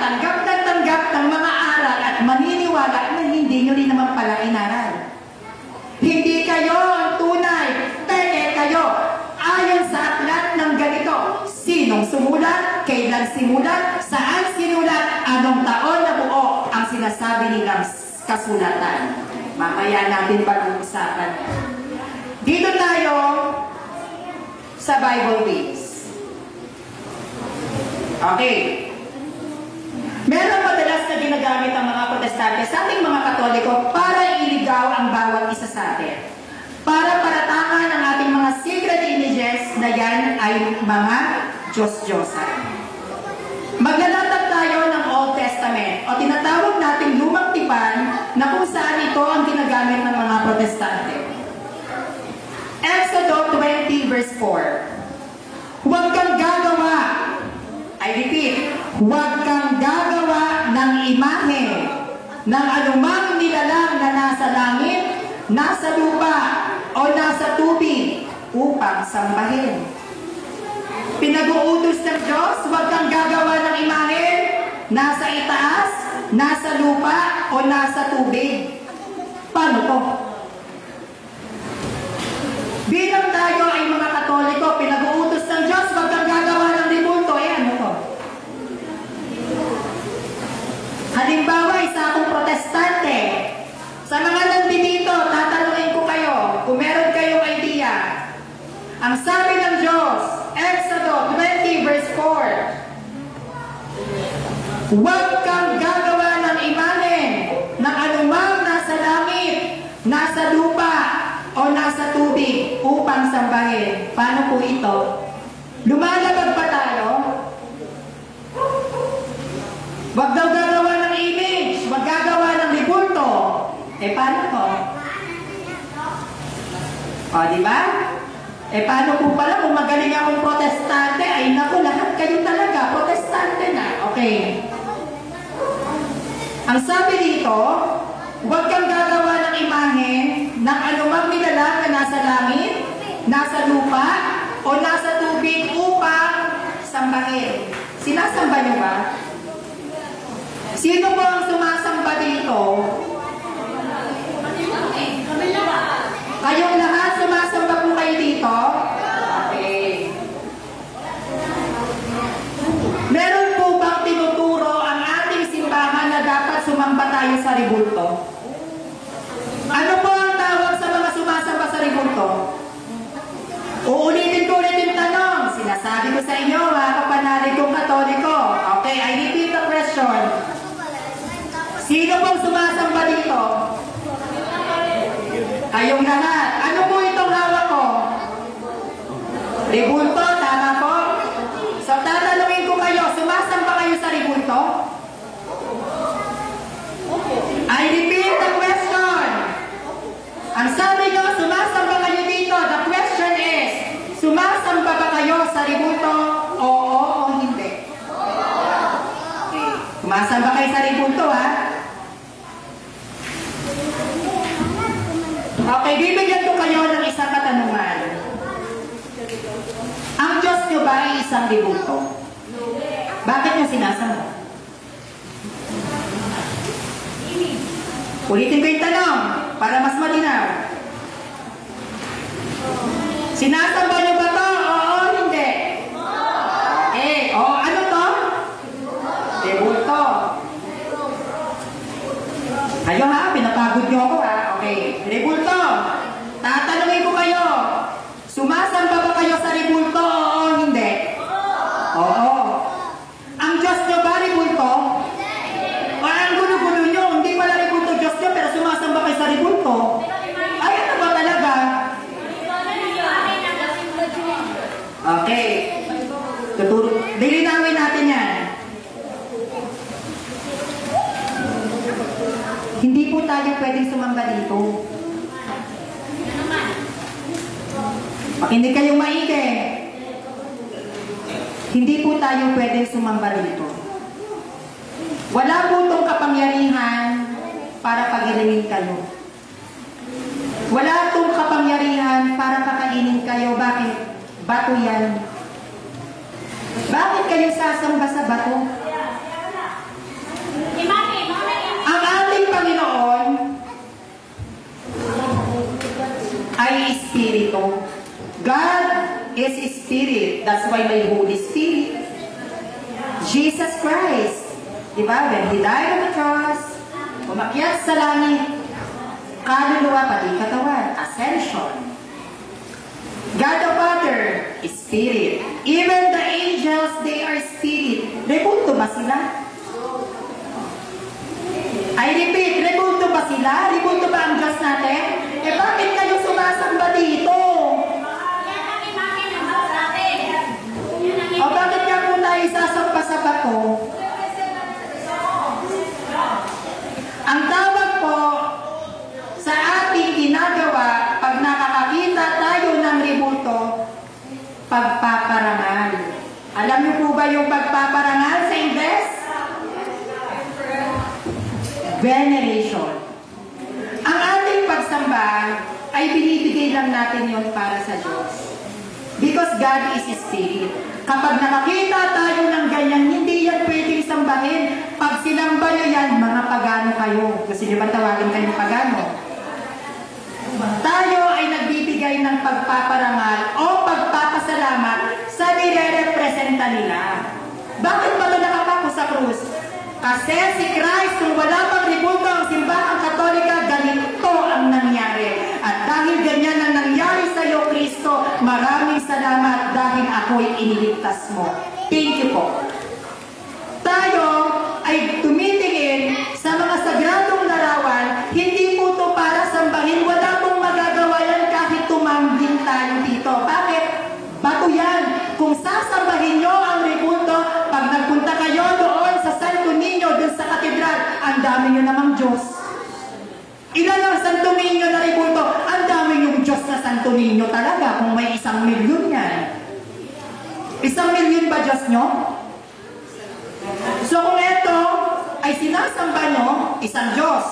S1: tanggap ng mga aral at maniniwala na hindi nyo rin naman pala inaral. Hindi kayo ang tunay, teke kayo. Ayon sa aklat ng ganito, sinong sumulat, kailan simulat, saan sinulat, anong taon na buo ang sinasabi nilang kasulatan. Mamaya natin pag-uusapan. Dito tayo sa Bible base. Okay. Meron madalas na ginagamit ang mga protestante sa ating mga Katoliko para iligaw ang bawat isa sa atin. Para paratangan ang ating mga sacred images na yan ay mga Diyos-Diyosan. Maglalatag tayo ng Old Testament o tinatawag nating lumang tipan na kung saan ito ang ginagamit ng mga protestante. Exodus 20 verse 4. Huwag kang gagawa, I repeat, huwag kang gagawa ng imahe ng anumang nilalang na nasa langit, nasa lupa, o nasa tubig upang sambahin. Pinag-uutos ng Diyos, huwag kang gagawa ng imahe nasa itaas, nasa lupa, o nasa tubig. Paano to? Bilang tayo ay mga Katoliko, pinag-uutos ng Diyos, huwag kang gagawa ng ribulto. Ano to? Halimbawa, isa akong protestante. Sa mga nandito, tatanungin ko kayo, kung meron kayong idea. Ang sabi ng Diyos, Exodus 20 verse 4, huwag kang gagawa ng imahen ng anumang nasa langit, nasa lupa, o nasa tubig upang sambahin. Paano po ito? Lumalabag pa tayo? Huwag daw gagawa ng image, huwag gagawa ng ribulto. Paano po? O, diba? Paano po pala kung magaling akong protestante? Ay, naku, lahat kayo talaga, protestante na. Okay. Ang sabi dito, huwag kang gagawa ng imahe ng anumang nilalang na nasa langit, nasa lupa, o nasa tubig upang sambahin. Sinasamba niyo ba? Sino po ang sumasamba dito? Kayong lahat sumasamba po kayo dito? Okay. Meron po bang tinuturo ang ating simbahan na dapat sumamba tayo sa ribulto? Ano po ang tawag sa mga sumasamba sa ribulto? Uulitin ko ulit yung tanong. Sinasabi ko sa inyo, mga kapanalig kong Katoliko. Okay, I repeat the question. Sino pong sumasamba dito? Kayong lahat. Ano po itong hawak ko? Ribulto, tama po? So, tatanungin ko kayo, sumasamba kayo sa ribulto? I repeat the question. Ang sabi nyo, sumasamba kayo dito. The question is, sumasamba ba kayo sa ribulto? Oo o hindi? Okay. Sumasamba kayo sa ribulto, ha? Okay, bibigyan ko kayo ng isang katanungan. Ang Diyos nyo ba ay isang tributo? Bakit nyo sinasamba? Ulitin ko yung tanong para mas malinaw. Sinasamba nyo ba to? Oo, hindi. Ano to? Tributo. Kayo ha, pinapagod nyo ako ha. Okay, tributo. Tatanungin ko kayo. Sumasamba ba kayo sa ribulto? Oo, hindi. Oo. Ang Diyos nyo ba ribulto? O ang gulo-gulo nyo, hindi pala ribulto Diyos nyo, pero sumasamba kayo sa ribulto. Ay, ano ba talaga? Okay. Dilinawin natin yan. Hindi po tayo pwedeng sumamba dito. Makinig kayong maigi. Hindi po tayo pwedeng sumamba dito. Wala po itong kapangyarihan para pagilingin kayo. Wala itong kapangyarihan para kakainin kayo. Bakit? Bato yan. Bakit kayo sasamba sa bato? Ang ating Panginoon ay Espiritu. God is Spirit. That's why may Holy Spirit. Jesus Christ. Diba? When He died on the cross, umakyat sa langit, kaluluwa pati katawan, ascension. God the Father is Spirit. Even the angels, they are Spirit. Rebulto ba sila? I repeat, rebulto ba sila? Rebulto ba ang Diyos natin? Bakit kayo sumasamba dito? O bakit nga po tayo sasamba sa bato? Ang tawag po sa ating ginagawa pag nakakakita tayo ng ribulto, pagpaparangal. Alam niyo po ba yung pagpaparangal sa Ingles? Veneration. Ang ating pagsamba ay binibigay lang natin yon para sa Diyos. Because God is Spirit. Kapag nakakita tayo ng ganyan, hindi yan pwedeng sambahin. Pag sinamba nyo yan, mga pagano kayo. Gusto nyo ba tawagin kayong pagano? Tayo ay nagbibigay ng pagpaparangal o pagpapasalamat sa nire-representa nila. Bakit ba ito nakapako sa krus? Kasi si Christ, kung wala pang ribulto ang simbahang Katolika, ganito ang nangyari. At dahil ganyan ang nangyari sa iyo, Kristo, maraming salamat dahil ako'y iniligtas mo. Thank you po. Tayo ay tumitingin sa mga sagradong larawan, hindi po ito para sambahin. Wala pong magagawa yan kahit tumambling tayo dito. Bakit? Bato yan. Kung sasambahin nyo ang ribulto, pag nagpunta kayo doon sa Santo Niño, doon sa katedral, ang dami nyo namang Diyos. Ilan ang Santo Niño na ribulto? Ang dami yung Diyos na Santo Niño talaga kung may 1,000,000 yan. 1,000,000 ba Diyos nyo? So kung ito ay sinasamba nyo, isang Diyos.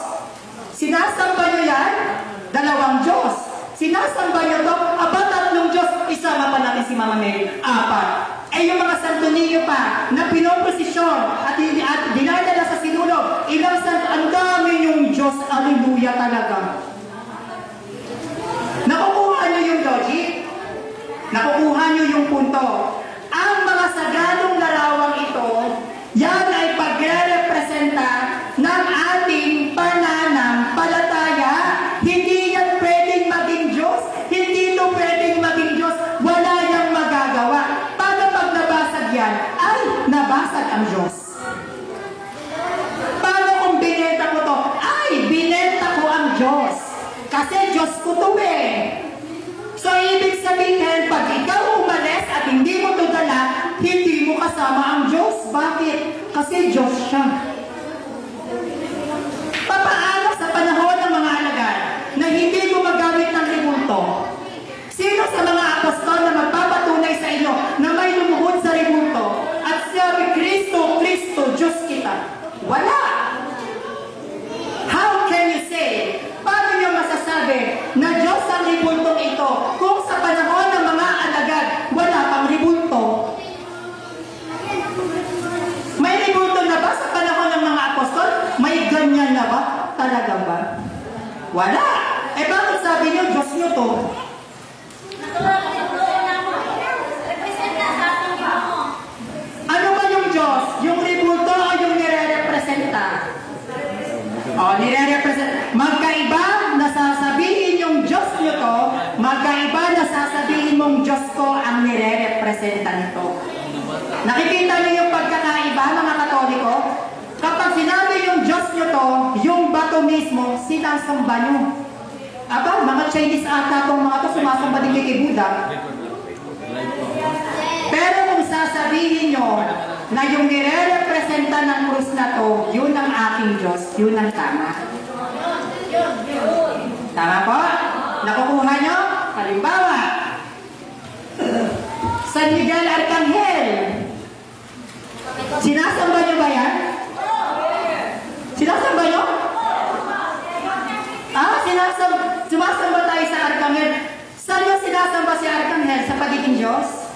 S1: Sinasamba nyo yan, 2 Diyos. Sinasamba nyo to, 3 Diyos. Isama pa natin si Mama Mary, 4. Yung mga Santo Niño pa na pinoposisyon at dinadala sa sinulog, ilang santo, ang dami yung Diyos, alleluia talaga. Nakukuha nyo yung logic? Nakukuha nyo yung punto? Ang mga sagradong larawang ito, yan ay pagre-representa ng ating pananampalataya. Hindi yan pwedeng maging Diyos. Hindi ito pwedeng maging Diyos. Wala yang magagawa. Paano pag nabasag yan? Ay, nabasag ang Diyos. Paano kung binenta ko to? Ay, binenta ko ang Diyos. Kasi Diyos ko to eh. So, ibig sabihin, pag ikaw umalis at hindi mo to dala, hindi mo kasama ang Diyos. Bakit? Kasi Diyos siya. Papaano sa panahon ng mga alagad na hindi gumagamit ng ribulto? Sino sa mga apostol na magpapatunay sa inyo na may lumuhod sa ribulto at sabi, Kristo, Kristo, Diyos kita? Wala! How can you say? Paano nyo masasabi na Diyos Wala. Eh bakit sabi niyo, Diyos niyo to? Ano ba yung Diyos? Yung ribulto o yung nire-representa? Nire-representa. Magkaiba na sasabihin yung Diyos niyo to, magkaiba na sasabihin mong Diyos ko ang nire-representa nito. Nakikita niyo yung pagkakaiba, mga Katoliko? Kapag sinabi yung Diyos niyo to, yung bato mismo, sinasamba niyo. Aba, mga Chinese ata itong mga to, sumasamba din kay Buddha. Pero kung sasabihin nyo na yung nire-representa ng krus na to, yun ang aking Diyos, yun ang tama. Tama po? Nakukuha nyo? Halimbawa, San Miguel Arcangel. Sinasamba nyo ba yan? Sinasamba nyo? Sumasamba tayo sa Arcangel. Saan nyo sinasamba si Arcangel? Sa pagiging Diyos?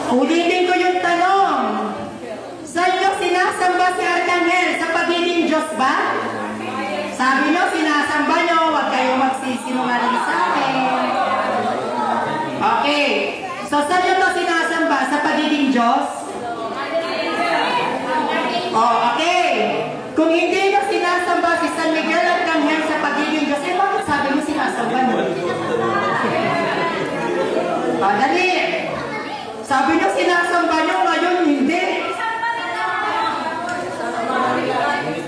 S1: Ulitin ko yung tanong. Saan nyo sinasamba si Arcangel? Sa pagiging Diyos ba? Sabi nyo, sinasamba nyo, huwag kayong magsisinungaling sa akin. Okay. So, saan nyo to sinasamba? Sa pagiging Diyos? Okay. Kung hindi nyo sinasamba si San Miguel Arcangel sa pagiging Diyos, eh bakit sabi nyo sinasamba nyo? Dali. Sabi nyo sinasamba nyo, ngayon hindi.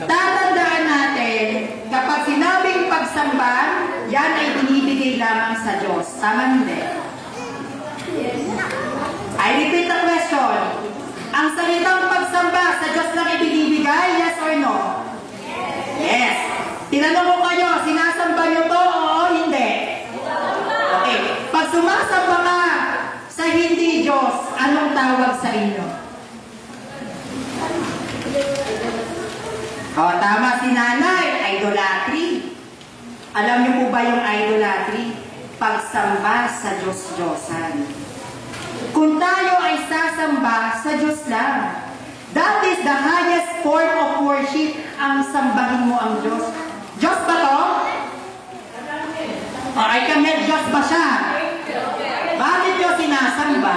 S1: Tatandaan natin, kapag sinabing pagsamba, yan ay binibigay lamang sa Diyos. Tama hindi? I repeat the question. Ang salitang pagsamba sa Diyos lang ibinibigay, yes or no? Yes. Tinanong ko kayo, sinasamba nyo to o hindi? Okay. Pag sumasamba ka sa hindi Diyos, anong tawag sa inyo? Tama si nanay, idolatry. Alam niyo po ba yung idolatry? Pagsamba sa Diyos-Diyosan. Kung tayo ay sasamba sa Diyos lang, that is the highest form of worship, ang sambahin mo ang Diyos. Diyos ba to? Ay kami, Diyos ba siya? Bakit nyo sinasamba?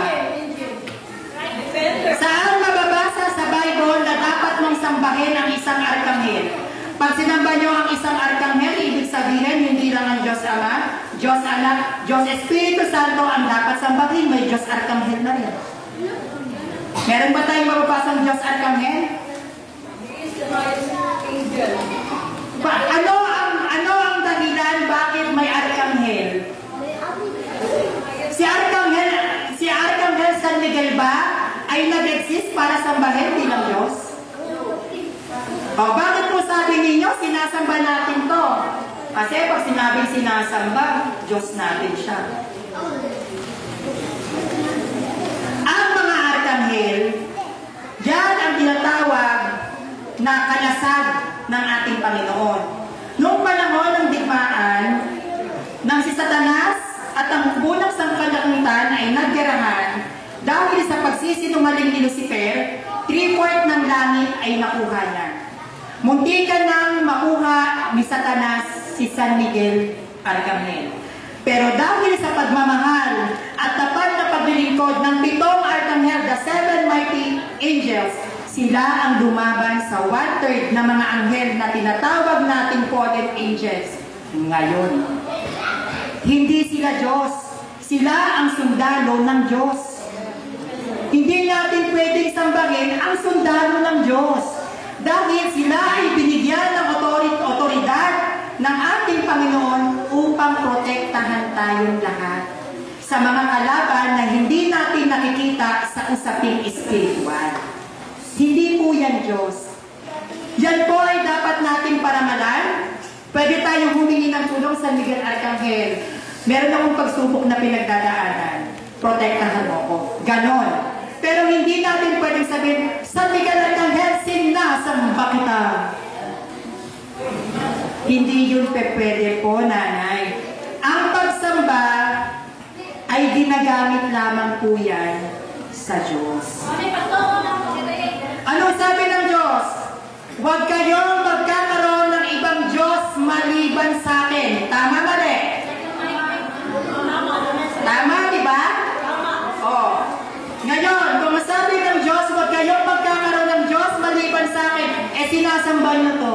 S1: Saan mababasa sa Bible na dapat mong sambahin ang isang arkanghel? Pag sinamba nyo ang isang arkanghel, ibig sabihin, hindi lang ang Diyos Ama, Diyos Anak, Diyos Espiritu Santo ang dapat sambahin. May Diyos Arkanghel na rin. Meron ba tayong mababasang Diyos Arkanghel? Ano ang dahilan bakit may Arkanghel? Si Arkanghel San Miguel ba ay nag-exist para sambahin bilang Diyos? Bakit po sabi ninyo, sinasamba natin to? Kasi pag sinabing sinasamba, Diyos natin siya. Ang mga arkanghel, yan ang tinatawag na kalasag ng ating Panginoon. Noong panahon ng digmaan, nang si Satanas at ang bunang sangkalakitan ay naggerahan dahil sa pagsisinungaling ni Lucifer, 3/4 ng langit ay nakuha niya. Muntikan nang makuha ni Satanas si San Miguel Arcangel. Pero dahil sa pagmamahal at tapat na paglilingkod ng 7 Arkanghel, the 7 mighty angels, sila ang lumaban sa 1/3 na mga anghel na tinatawag nating fallen angels ngayon. Hindi sila Diyos. Sila ang sundalo ng Diyos. Hindi natin pwedeng sambahin ang sundalo ng Diyos. Dahil sila ay binigyan ng otoridad ng ating Panginoon upang protektahan tayong lahat sa mga kalaban na hindi natin nakikita sa usaping espiritual. Hindi po yan Diyos. Yan po ay dapat natin paramalan. Pwede tayong humingi ng tulong sa Miguel Arcangel. Meron akong pagsubok na pinagdadaanan. Protektahan mo ko. Ganon. Pero hindi natin pwedeng sabihin, San Miguel Arcangel, sinasamba kita. Hindi yun pwede po, nanay. Ang pagsamba ay ginagamit lamang po yan sa Diyos. Ano sabi ng Diyos? Huwag kayong magkakaroon maliban sa akin. Tama ba rin? Tama, di ba? Oh. Ngayon, kung masabi ng Diyos, huwag kayong magkakaroon ng Diyos maliban sa akin, eh sinasamba nyo to.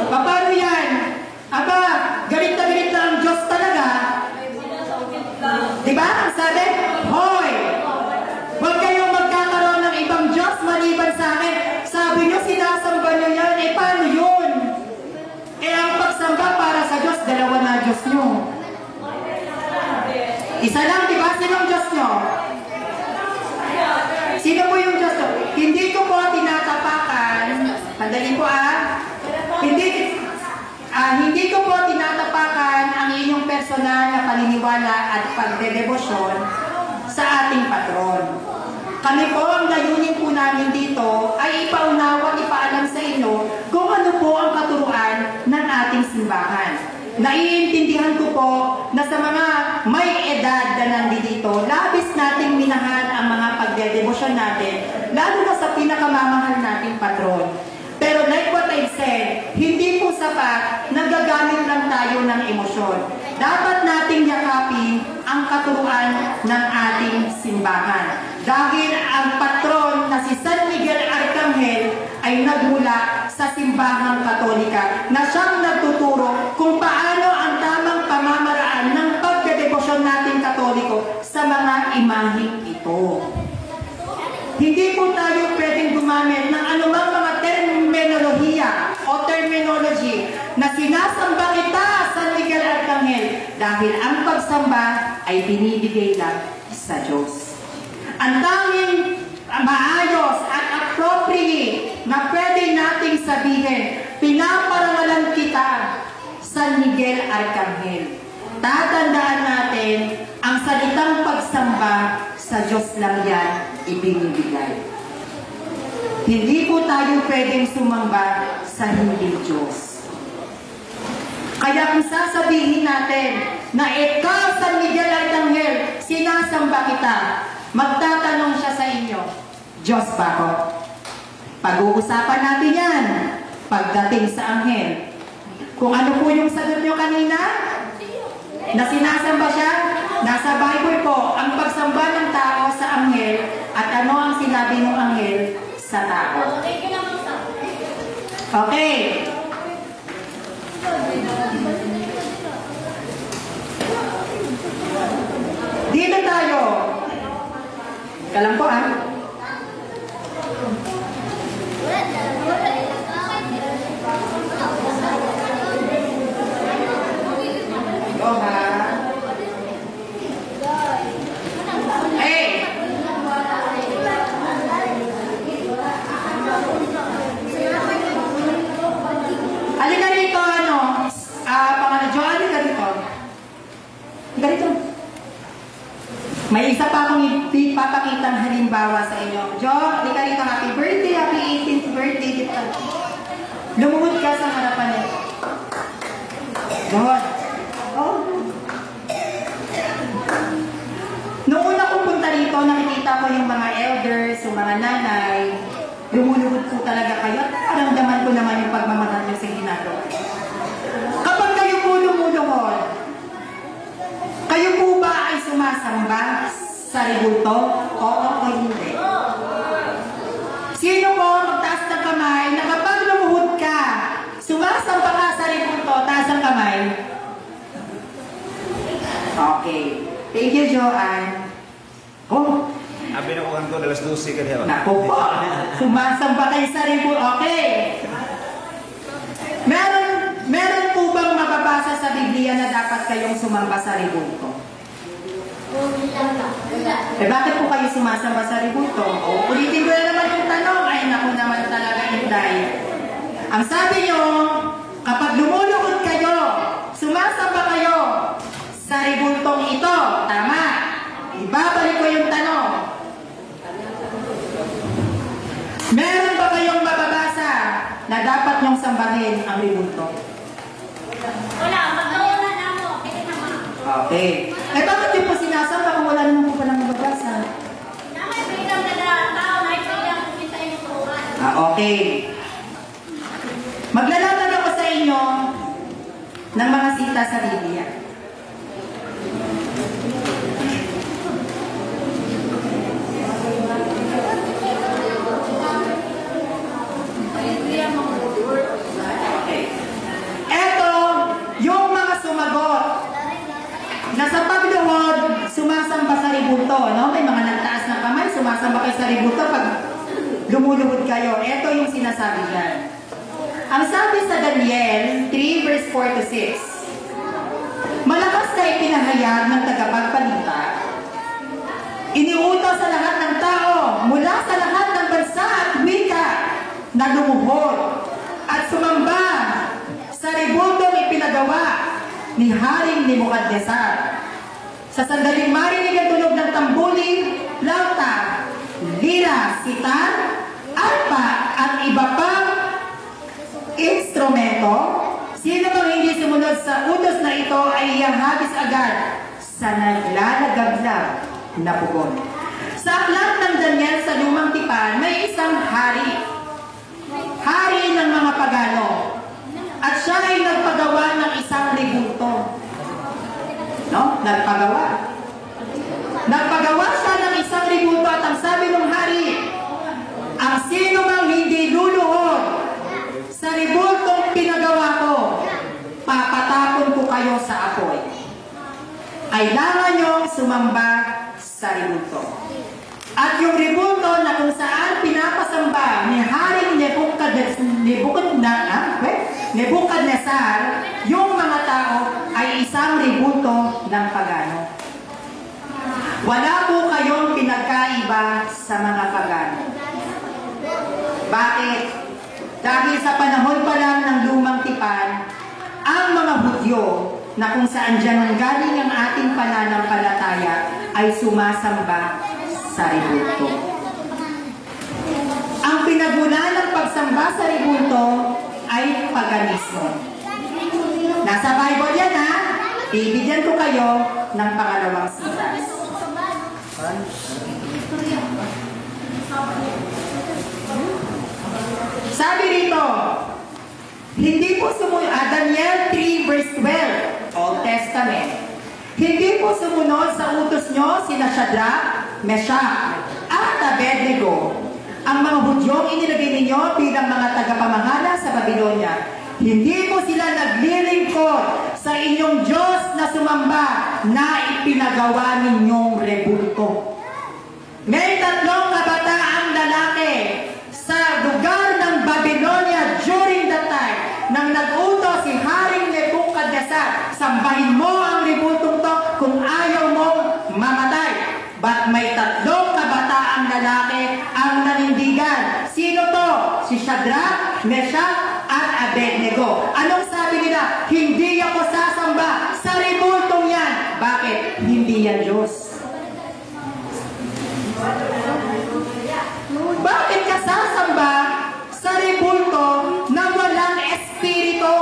S1: Paano yan? Aba, galit na ang Diyos talaga. Di ba? Ang sabi, hoy, huwag kayong magkakaroon ng ibang Diyos maliban sa akin. Sabi nyo, sinasamba nyo yan, eh paano yun? Eh ang pagsamba para sa Diyos, dalawa na Diyos nyo. Isa lang, di ba? Sino ang Diyos nyo? Sino po yung Diyos nyo? Hindi ko po tinatapakan. Pandali po Hindi ko po tinatapakan ang inyong personal na paniniwala at pagdedebosyon sa ating patron. Kami po, ang layunin po namin dito ay ipaunawa, ipaalam sa inyo kung ano po ang katuruan ng ating simbahan. Naiintindihan ko po na sa mga may edad na nandito, labis nating minahan ang mga pagdedebosyon natin, lalo na sa pinakamamahal nating patron. Pero like what I've said, hindi po sapat na gagamit lang tayo ng emosyon. Dapat nating yakapin ang katuruan ng ating simbahan. Dahil ang patron na si San Miguel Arcangel ay nagmula sa simbahang Katolika na siyang nagtuturo kung paano ang tamang pamamaraan ng pagdedebosyon nating Katoliko sa mga imaheng ito. Hindi po tayo pwedeng gumamit ng anumang mga terminolohiya o terminology na sinasamba kita, San Miguel Arcangel, dahil ang pagsamba ay binibigay lang sa Diyos. Ang tanging maayos at appropriate na pwede nating sabihin, pinaparangalan kita, San Miguel Arcangel. Tatandaan natin, ang salitang pagsamba sa Diyos lang yan ibinibigay. Hindi po tayo pwedeng sumamba sa hindi Diyos. Kaya kung sasabihin natin na ikaw, San Miguel Arcangel, sinasamba kita, magtatanong siya sa inyo, Diyos ba ako? Pag-uusapan natin yan pagdating sa anghel. Kung ano po yung sagot nyo kanina, na sinasamba siya, nasa Bible po, ang pagsamba ng tao sa anghel at ano ang sinabi ng anghel sa tao. Okay. Dito tayo. Kalam po Hey! Halika rito, pangalan Jo, halika rito. Halika rito. May isa pa akong ipapakitang halimbawa sa inyo. Jo, halika rito, happy birthday, happy 18th birthday dito. Lumuhod ka sa harapan niya. God. Oh. Noong una kong punta rito, nakikita ko yung mga elders, yung mga nanay, lumuluhod po talaga kayo at naramdaman ko naman yung pagmamahal nyo sa ginagawa. Kapag kayo po lumuluhod, kayo po ba ay sumasamba sa rebulto? Oo o hindi? Sino po magtaas ng kamay na kapag lumuhod ka, sumasamba ka sa rebulto, taas ang kamay? Okay. Thank you, Joanne. Oh.
S2: Abi na ko kanto alas 12 ka diha.
S1: Naku po. Sumasamba kayo sa rebulto. Okay. Meron po bang mababasa sa Biblia na dapat kayong sumamba sa rebulto? Eh bakit po kayo sumasamba sa rebulto? O, ulitin ko na naman yung tanong. Ay, naku naman talaga Inday. Ang sabi nyo, kapag lumuluhod kayo, sumasamba kayo sa rebultong ito. Tama. Ibabalik ko yung tanong. Meron ba kayong mababasa na dapat nyong sambahin ang rebulto?
S4: Wala, magkauna na mo.
S1: Okay. Eh bakit yung po sinasamba kung wala naman po palang mababasa?
S4: Na may freedom na tao, may freedom kung kita yung turuan.
S1: Okay. Maglalaban ng mga sita sa Biblia. Eto, yung mga sumagot na sa pagluhod, sumasamba sa ribulto. No? May mga nagtaas ng kamay, sumasamba kayo sa ribulto pag lumuluhod kayo. Eto yung sinasabi dyan. Ang sabi sa Daniel 3 verse 4 to 6, malakas na ipinahayag ng tagapagbalita, iniutos sa lahat ng tao mula sa lahat ng bansa at wika na lumuhod at sumamba sa ribultong ipinagawa ni Haring Nebukadnezar. Sa sandaling marinig ang tunog ng tambuling, lauta, lira, sitar, arpa at iba pang instrumento, sino mang hindi sumunod sa utos na ito ay iahagis agad sa naglalagablab na pugon. Sa aklat ng Daniel sa Lumang Tipan, may isang hari. Hari ng mga pagano. At siya ay nagpagawa ng isang ribulto. No? Nagpagawa. Nagpagawa siya ng isang ribulto at ang sabi ng hari, ang sino mang hindi luluhod sa ribultong pinagawa ko, papatapon ko kayo sa apoy. Kailangan niyong sumamba sa ribulto. At yung ribulto na kung saan pinapasamba ni Haring Nebukadnezar, yung mga tao ay isang ribulto ng pagano. Wala po kayong pinagkaiba sa mga pagano. Bakit? Dahil sa panahon pa lang ng Lumang Tipan, ang mga Hudyo na kung saan dyan nanggaling ang ating pananampalataya ay sumasamba sa ribulto. Ang pinagmulan ng pagsamba sa ribulto ay paganismo. Nasa Bible yan ha. Bibigyan ko kayo ng pangalawang sitas. Sabi rito, hindi po sumunod, Daniel 3 verse 12, Old Testament. Hindi po sumunod sa utos nyo sina Shadrach, Meshach, at Abednego, ang mga Hudyong inilagay ninyo bilang mga tagapamahala sa Babylonia. Hindi po sila naglilingkod sa inyong Diyos na sumamba na ipinagawa ninyong rebulto. May 3 kabataang lalaki sa lugar ng Babylonia during that time nang nag-utos si Haring Nebukadnezar, sambahin mo ang ribultong to kung ayaw mong mamatay. But may 3 kabataang lalaki ang nanindigan. Sino to? Si Shadrach, Meshach, at Abednego. Anong sabi nila? Hindi ako sasamba sa ribultong yan. Bakit? Hindi yan Diyos. Bakit ka sasamba sa ribulto na walang espiritu?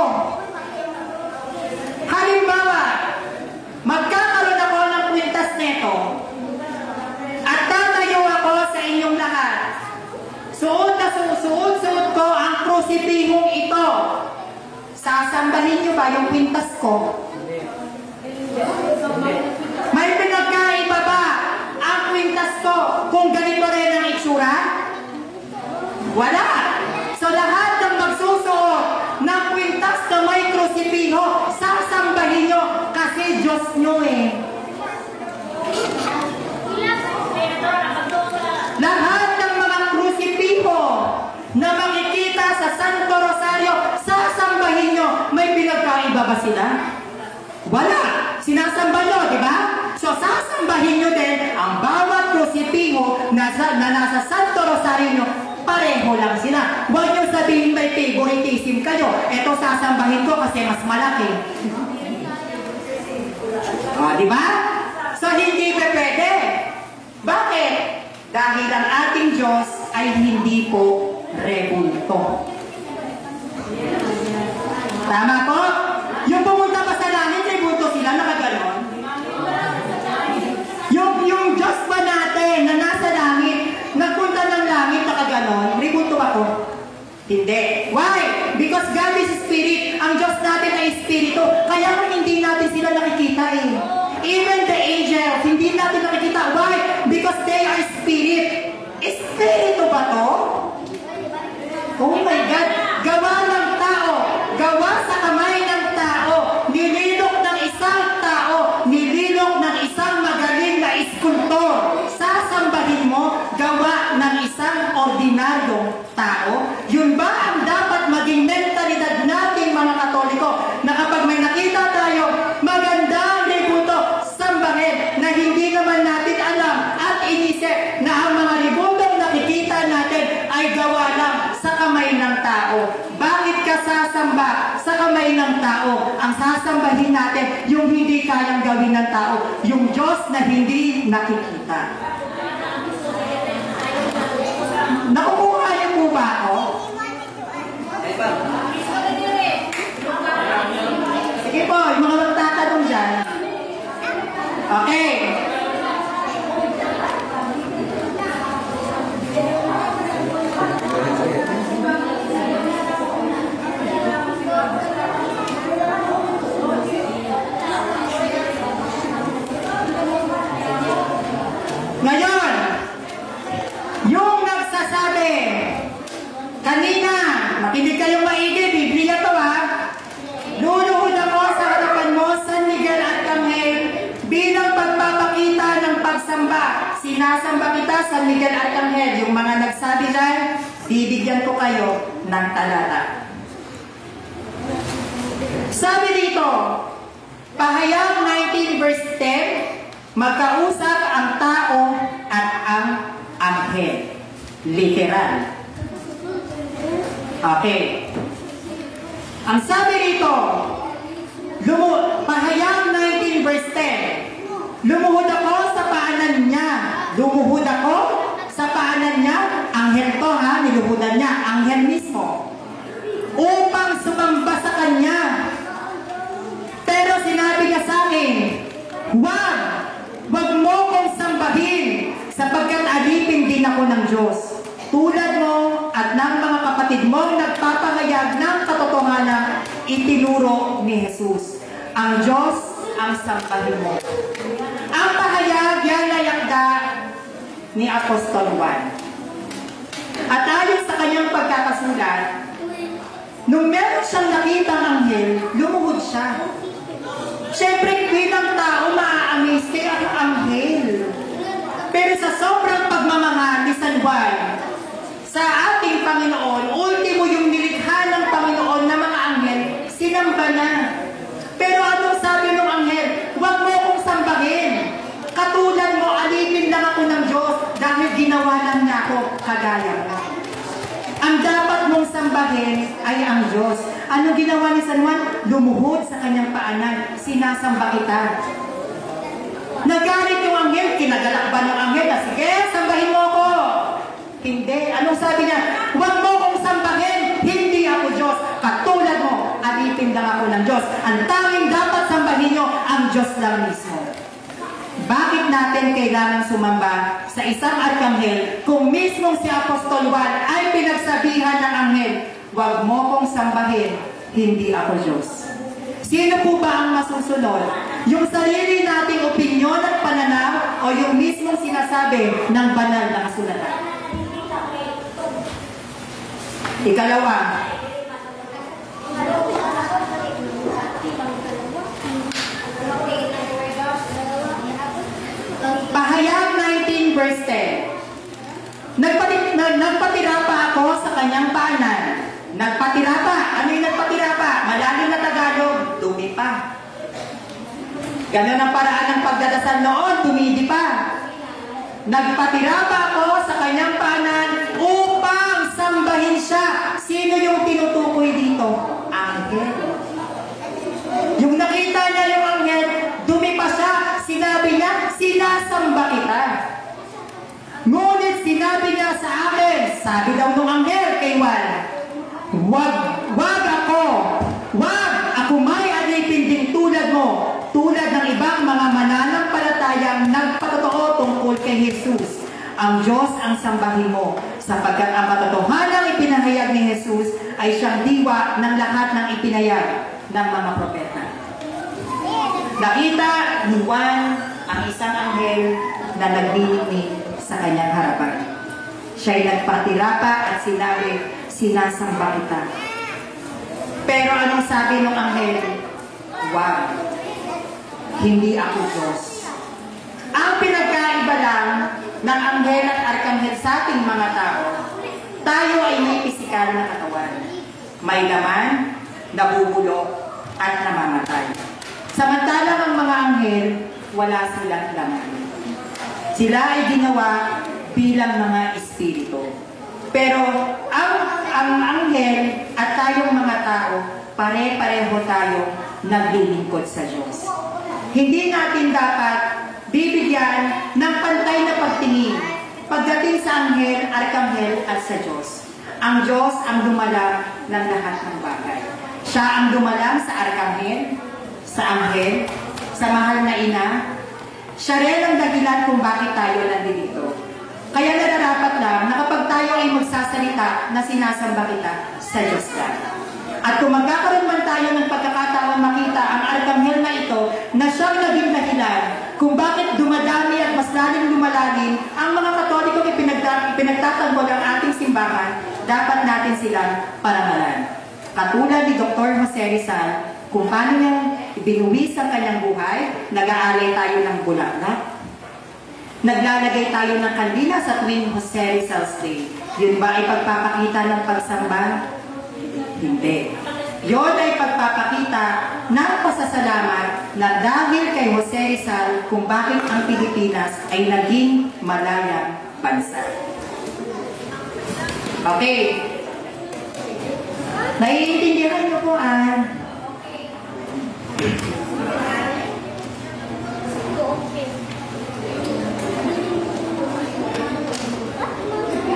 S1: Halimbawa, magkakaroon ako ng kwintas neto at tatayo ako sa inyong lahat. Suot ko ang krusipihong ito. Sasambahin niyo ba yung kwintas ko? May pinagkaiba ba ang kwintas ko kung ganito rin ang itsura? Wala. So lahat ng magsusuot ng kwintas na may krusipiho, sasambahin nyo kasi Diyos nyo eh. Lahat ng mga krusipiho na makikita sa Santo Rosario, sasambahin nyo. May pinagkaiba ba sila? Wala. Sinasamba nyo, di ba? So sasambahin nyo din ang bawat krusipiho na nasa Santo Rosario nyo. Pareho lang sila. Huwag nyo sabihin may favoritism kayo. Ito sasambahin ko kasi mas malaki. Di ba? So hindi pwede. Bakit? Dahil ang ating Diyos ay hindi po rebulto. Tama po? Yung pumunta pa sa langit, rebulto sila, nakaganon. Yung Diyos ba natin na nasa langit, nagpunta ng langit, nakaganon, rebulto ako? Hindi. Why? Because God is Spirit. Ang Diyos natin ay Espiritu. Kaya nakikita eh. Even the angels, hindi natin nakikita. Why? Because they are spirit. Espiritu ba to? Oh my God! Gawa ng tao, gawa sa kamay ng tao, nililok ng isang tao, nililok ng isang magaling na iskultor. Sasambahin mo, gawa ng isang ordinaryong tao. Yun ba ang dapat maging mentalidad nating mga Katoliko? Na kapag may nakita tayo, maganda ang ributo, sambahin, na hindi naman natin alam at inisip na ang mga ributong nakikita natin ay gawa lang sa kamay ng tao. Bakit ka sasamba sa kamay ng tao? Ang sasambahin natin, yung hindi kayang gawin ng tao, yung Diyos na hindi nakikita. Nakukuha niyo po ba ako? Sige po, yung mga magtatanong dyan. Okay. Ngayon, yung nagsasabi, kanina, makinig kayong maigi, Biblia to ha, luluhod ako sa harapan mo, San Miguel Arcangel, bilang pagpapakita ng pagsamba. Sinasamba kita, San Miguel Arcangel. Yung mga nagsabi dyan, bibigyan ko kayo ng talata. Sabi dito, Pahayag 19 verse 10, magkausap ang tao at ang anghel. Literal. Okay. Ang sabi rito, Pahayag 19 verse 10, lumuhod ako sa paanan niya. Lumuhod ako sa paanan niya. Anghel to ha, niluhudan niya. Anghel mismo. Upang sumamba sa kanya. Pero sinabi niya sa akin, wag mo kong sambahin, sapagkat alipin din ako ng Diyos. Tulad mo at ng mga kapatid mo nagpapahayag ng katotohanan, itinuro ni Jesus. Ang Diyos ang sambahin mo. Ang pahayag yan ay akda ni Apostol Juan. At ayon sa kanyang pagkakasulat, nung meron siyang nakitang anghel, lumuhod siya. Siyempre, bilang tao, maa-amaze kaya ang anghel. Pero sa sobrang pagmamahal ni San Juan, sa ating Panginoon, ultimo yung nilikha ng Panginoon na mga anghel, sinamba na. Pero anong sabi ng anghel? Huwag mo akong sambahin. Katulad mo, alipin lang ako ng Diyos dahil ginawa lang niya ako kagaya mo. Ang dapat mong sambahin ay ang Diyos. Ano ginawa ni San Juan? Lumuhod sa kanyang paanan. Sinasamba kita. Nagalit yung anghel. Kinagalak ba ng anghel na, sige, sambahin mo ako. Hindi. Anong sabi niya? Huwag mo akong sambahin. Hindi ako Diyos. Katulad mo, alipin lang ako ng Diyos. Ang tanging dapat sambahin nyo, ang Diyos lang mismo. Bakit natin kailangan sumamba sa isang arkanghel kung mismong si Apostol Juan ay pinagsabihan ng anghel, huwag mo kong sambahin, hindi ako Diyos. Sino po ba ang masusunod? Yung sarili nating opinyon at pananaw o yung mismong sinasabi ng banal na kasulatan? Ikalawa, Pahayag 19 verse 10. Nagpatira pa ako sa kanyang paanan. Nagpatira pa. Ano yung nagpatira pa? Malalim na Tagalog, dumi pa. Ganon ang paraan ng pagdadasal noon, tumidi pa. Nagpatira pa ako sa kanyang paanan upang sambahin siya. Sino yung tinutukoy dito? Anghel. Yung nakita niya yung anghel, dumi pa siya. Sinabi niya, sinasamba kita. Ngunit sinabi niya sa akin, sabi daw nung anghel kay Juan, wag ako may alipin din tulad mo, tulad ng ibang mga mananampalatayang nagpatotoo tungkol kay Jesus. Ang Diyos ang sambahin mo, sapagkat ang katotohanang ipinahayag ni Jesus ay siyang diwa ng lahat ng ipinahayag ng mga propeta. Nakita ni Juan ang isang anghel na nagbinigni sa kanyang harapan. Siya'y nagpatira pa at sinabi, sinasamba kita. Pero anong sabi ng anghel? Wow, hindi ako Diyos. Ang pinagkaiba lang ng anghel at arkanghel sa ating mga tao, tayo ay may pisikal na katawan. May laman, nabubulok, at namamatay. Samantalang ang mga anghel, wala silang laman. Sila ay ginawa bilang mga espiritu. Pero ang anghel at tayong mga tao, pare-pareho tayo naglilingkod sa Diyos. Hindi natin dapat bibigyan ng pantay na pagtingin pagdating sa anghel, arkanghel at sa Diyos. Ang Diyos ang dumalang ng lahat ng bagay. Siya ang dumalang sa arkanghel, sa anghel, sa mahal na ina. Siya rin ang dahilan kung bakit tayo nandito. Kaya nararapat lang na kapag tayo ay magsasalita na sinasamba kita sa Diyos lang. At kung magkakaroon man tayo ng pagkakataon makita ang arkanghel na ito na siyang naging dahilan kung bakit dumadami at mas lalim lumalalim ang mga Katoliko pinagtatanggol ang ating simbahan, dapat natin silang parangalan. Katulad ni Dr. Jose Rizal, kung paano niya ibinuwis ang kanyang buhay, nag-aalay tayo ng bulaklak, naglalagay tayo ng kandila sa tuwing Jose Rizal's Day. Yun ba ay pagpapakita ng pagsamba? Hindi. Yun ay pagpapakita ng pasasalamat na dahil kay Jose Rizal kung bakit ang Pilipinas ay naging malayang bansa. Okay. Naiintindihan niyo po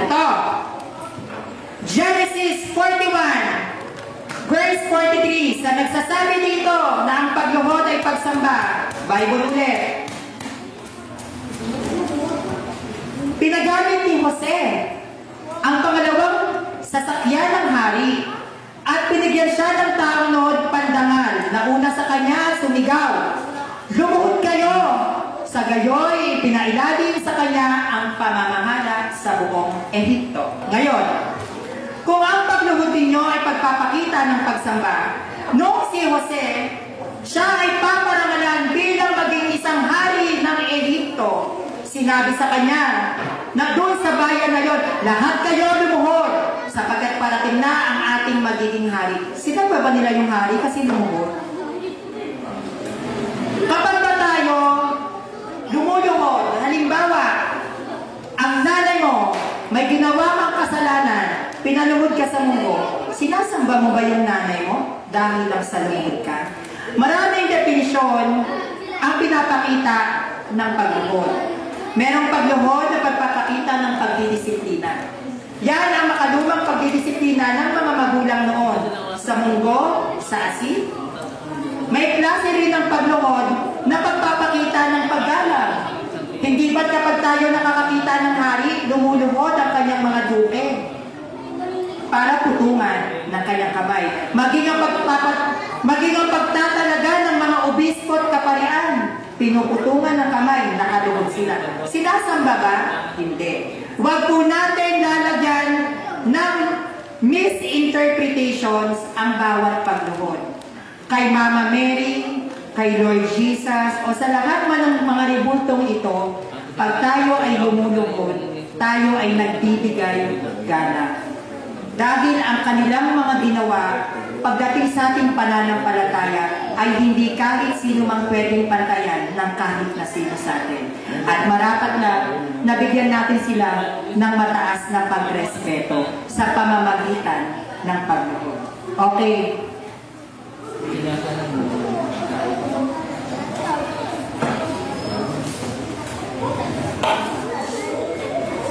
S1: Ito. Genesis 41, verse 43, sa nagsasabi dito na ang pagluhod ay pagsamba. Bible ulit. Pinagamit ni Jose ang pangalawang sasakyan ng hari at binigyan siya ng taong noon pandangal na una sa kanya sumigaw, lumuhod kayo! Sa gayoy, pinailalim sa kanya ang pamamahala sa buong Ehipto. Ngayon, kung ang pagluhod ninyo ay pagpapakita ng pagsamba, noong si Jose, siya ay paparangalan bilang maging isang hari ng Ehipto. Sinabi sa kanya na doon sa bayan na yon, lahat kayo lumuhod sapagkat parating na ang ating magiging hari. Sinaba ba nila yung hari kasi lumuhod? Kapag ba tayo lumuluhod, halimbawa, ang nanay mo may ginawa kang kasalanan, pinaluhod ka sa mundo, sinasamba mo ba yung nanay mo dahil lang sa lumuhod ka? Maraming definisyon ang pinapakita ng pagluhod. Merong pagluhod na pagpapakita ng pagdidisiplina. Yan ang makalumang pagdidisiplina ng mga magulang noon sa munggo, sa asin. May klase rin ng pagluhod na pagpapakita ng paggalang. Hindi ba't kapag tayo nakakakita ng hari, lumuluhod ang kanyang mga duke para putungan ng kanyang kamay. Maging ang pagtatalaga ng mga obispo at kaparian, pinuputungan ng kamay, nakaluhod sila. Sinasamba ba? Hindi. Huwag po natin lalagyan ng misinterpretations ang bawat pagluhod. Kay Mama Mary, kay Lord Jesus, o sa lahat man ng mga ribultong ito, pag tayo ay lumuluhod, tayo ay nagbibigay gana. Dahil ang kanilang mga ginawa, pagdating sa ating pananampalataya, ay hindi kahit sino mang pwedeng pantayan ng kahit na sino sa atin. At marapat na nabigyan natin sila ng mataas na pagrespeto sa pamamagitan ng pagluhod. Okay.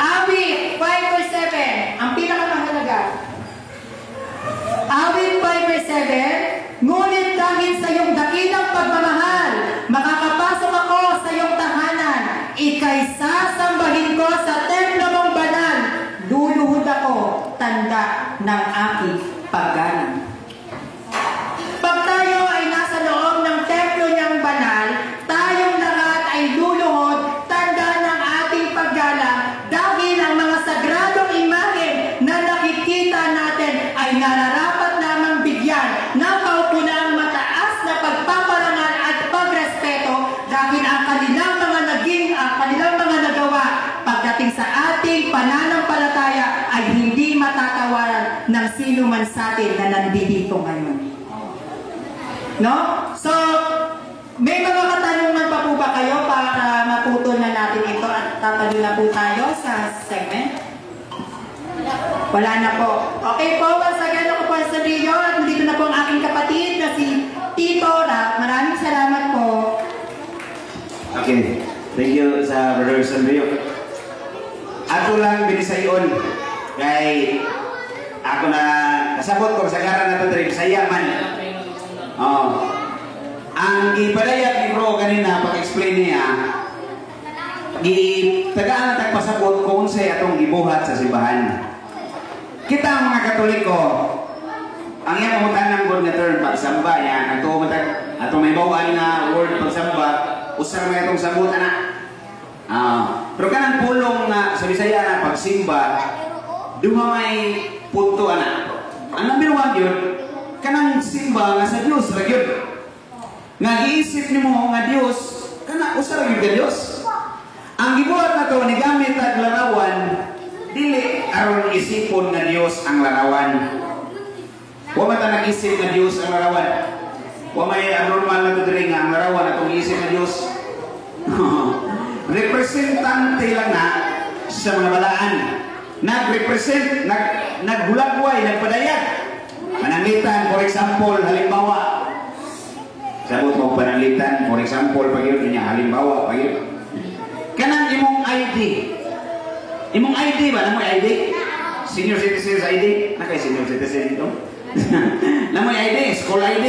S1: Awit 5:7, ang pinakamahalaga. Awit 5:7, ngunit dahil sa iyong dakilang pagmamahal, makakapasok ako sa iyong tahanan, ika'y sasambahin ko sa templo mong banal, luluhod ako, tanda ng aking paggalang. Pag tayo ay nasa loob ng templo niyang banal, pananampalataya ay hindi matatawaran ng sino man sa atin na nandito ngayon. No? So, may mga katanungan pa po ba kayo para maputol na natin ito at tatalo na po tayo sa segment? Wala na po. Okay po, once again ako po sa Rio at dito na po ang aking kapatid na si Tito Rap. Maraming salamat po.
S2: Okay. Thank you sa Brother Sandrio. Ako lang binisayon kay ako na kasabot ko sa garan na ito rin Bisaya man. Ang ipadayat ni bro kanina pag-explain niya tagaan at pasabot kung sa'y atong gibuhat sa simbahan. Kita ang mga Katoliko, ang iyang mamutanang God nga term pagsamba yan, ato may bawaan na word pagsamba, usar mo itong sabot anak. Pero kanang pulong na sa Bisaya na pagsimba, duha may punto anak. Ang number one yun, kanang simba nga sa Diyos, ragyod. Nga giisip ni mo nga Diyos, kana usar yun ka Diyos. Ang gibuhat na to, nigamit at larawan, dili aron isipon nga Diyos ang larawan. Wa man ta nag-isip nga Diyos ang larawan. Wa may abnormal na tudiri nga ang larawan atong isip nga Diyos. Representante lang na sa mga balaan. Nag-represent, naghulagway, nagpadayag. Pananglitan, for example, halimbawa. Sabot mo pananglitan, for example, pag yun niya, halimbawa, pag yun. Kanang imong ID. Imong ID ba? Namoy ID? Senior citizens ID? Nakay senior citizen ito? Namoy ID? School ID?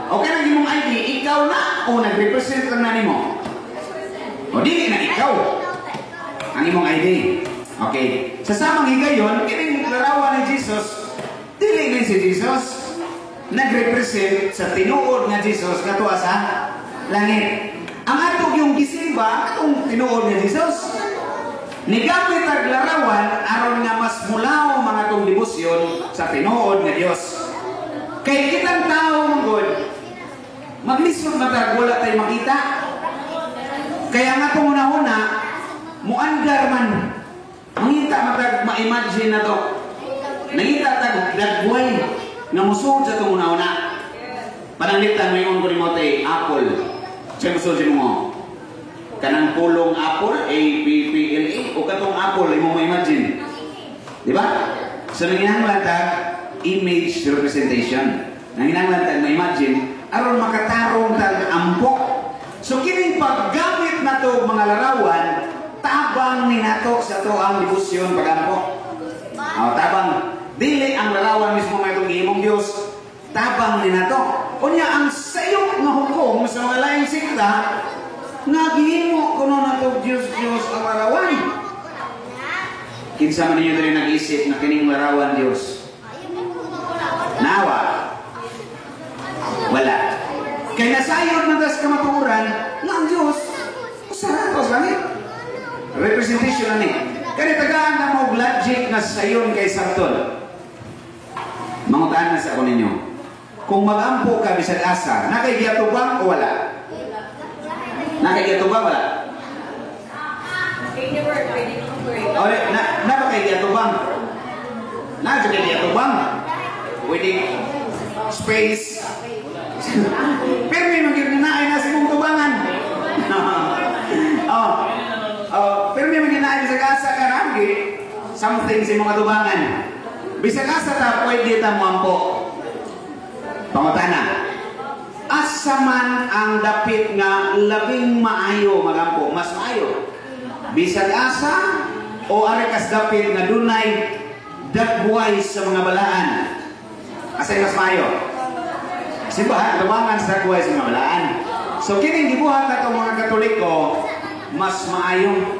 S2: O kanang imong ID, ikaw na o nag-represent lang na nimo? O di na ikaw ang imong ID. Okay. Sa samang higayon, kining larawan ni Jesus, dili ni si Jesus nag-represent sa tinuod nga Jesus nga tuwa sa langit. Ang atong yung gisimba, atong tinuod nga Jesus, nigamit ang larawan aron nga mas mulaw mga atong debosyon sa tinuod nga Dios. Kay kitang tao mangod, maglisod matag wala tayo makita. Kaya nga itong una-una, muandar man, mangita matag ma-imagine na to. Nangita tag dagway nga musod sa itong una-una. Pananglitan mo yung ko ni Mote, Apple. Siya musod si mo. Kanang pulong Apple, A-P-P-L-A, o katong Apple, ay mo ma-imagine. Diba? So nanginahanglan tag image representation. Nanginahanglan tag ma-imagine, aron makatarong tag ampok. So kining paggamit na to mga larawan, tabang ni nato sa to ang debosyon pagampo. Tabang dili ang larawan mismo may itong gihimong Diyos, tabang ni nato. Kunya ang sayok na hukom sa mga laing sikta nga gihimo kuno nato Diyos ang larawan. Kinsa man ninyo diri nag-isip na kining larawan Diyos? Nawa. Wala. Kaya nasayod man tas kamatuoran nga ang Diyos usaratos lang eh. Representation lang eh. Kaya tagaan na mo logic na sayon kay Sarton. Mangutaan na sa ako ninyo. Kung mag-ampo ka bisag asa, nakaigyatubang o wala? Nakaigyatubang wala? Nakaigyatubang. Nakaigyatubang. Pwede space. Pero may magiginaay na sa mong tubangan. Pero may magiginaay sa kasa ka ragi, something sa mga tubangan. Bisag asa ta, pwede ta mo ampo. Pangutana. Asa man ang dapit nga labing maayo magampo, mas maayo. Bisag asa o arikas dapit nga dunay dagbuay sa mga balaan. Asay mas maayo. Simbahan, tubangan sa dagbuay sa mga balaan. So kining gibuhat nato mga Katoliko, mas maayo.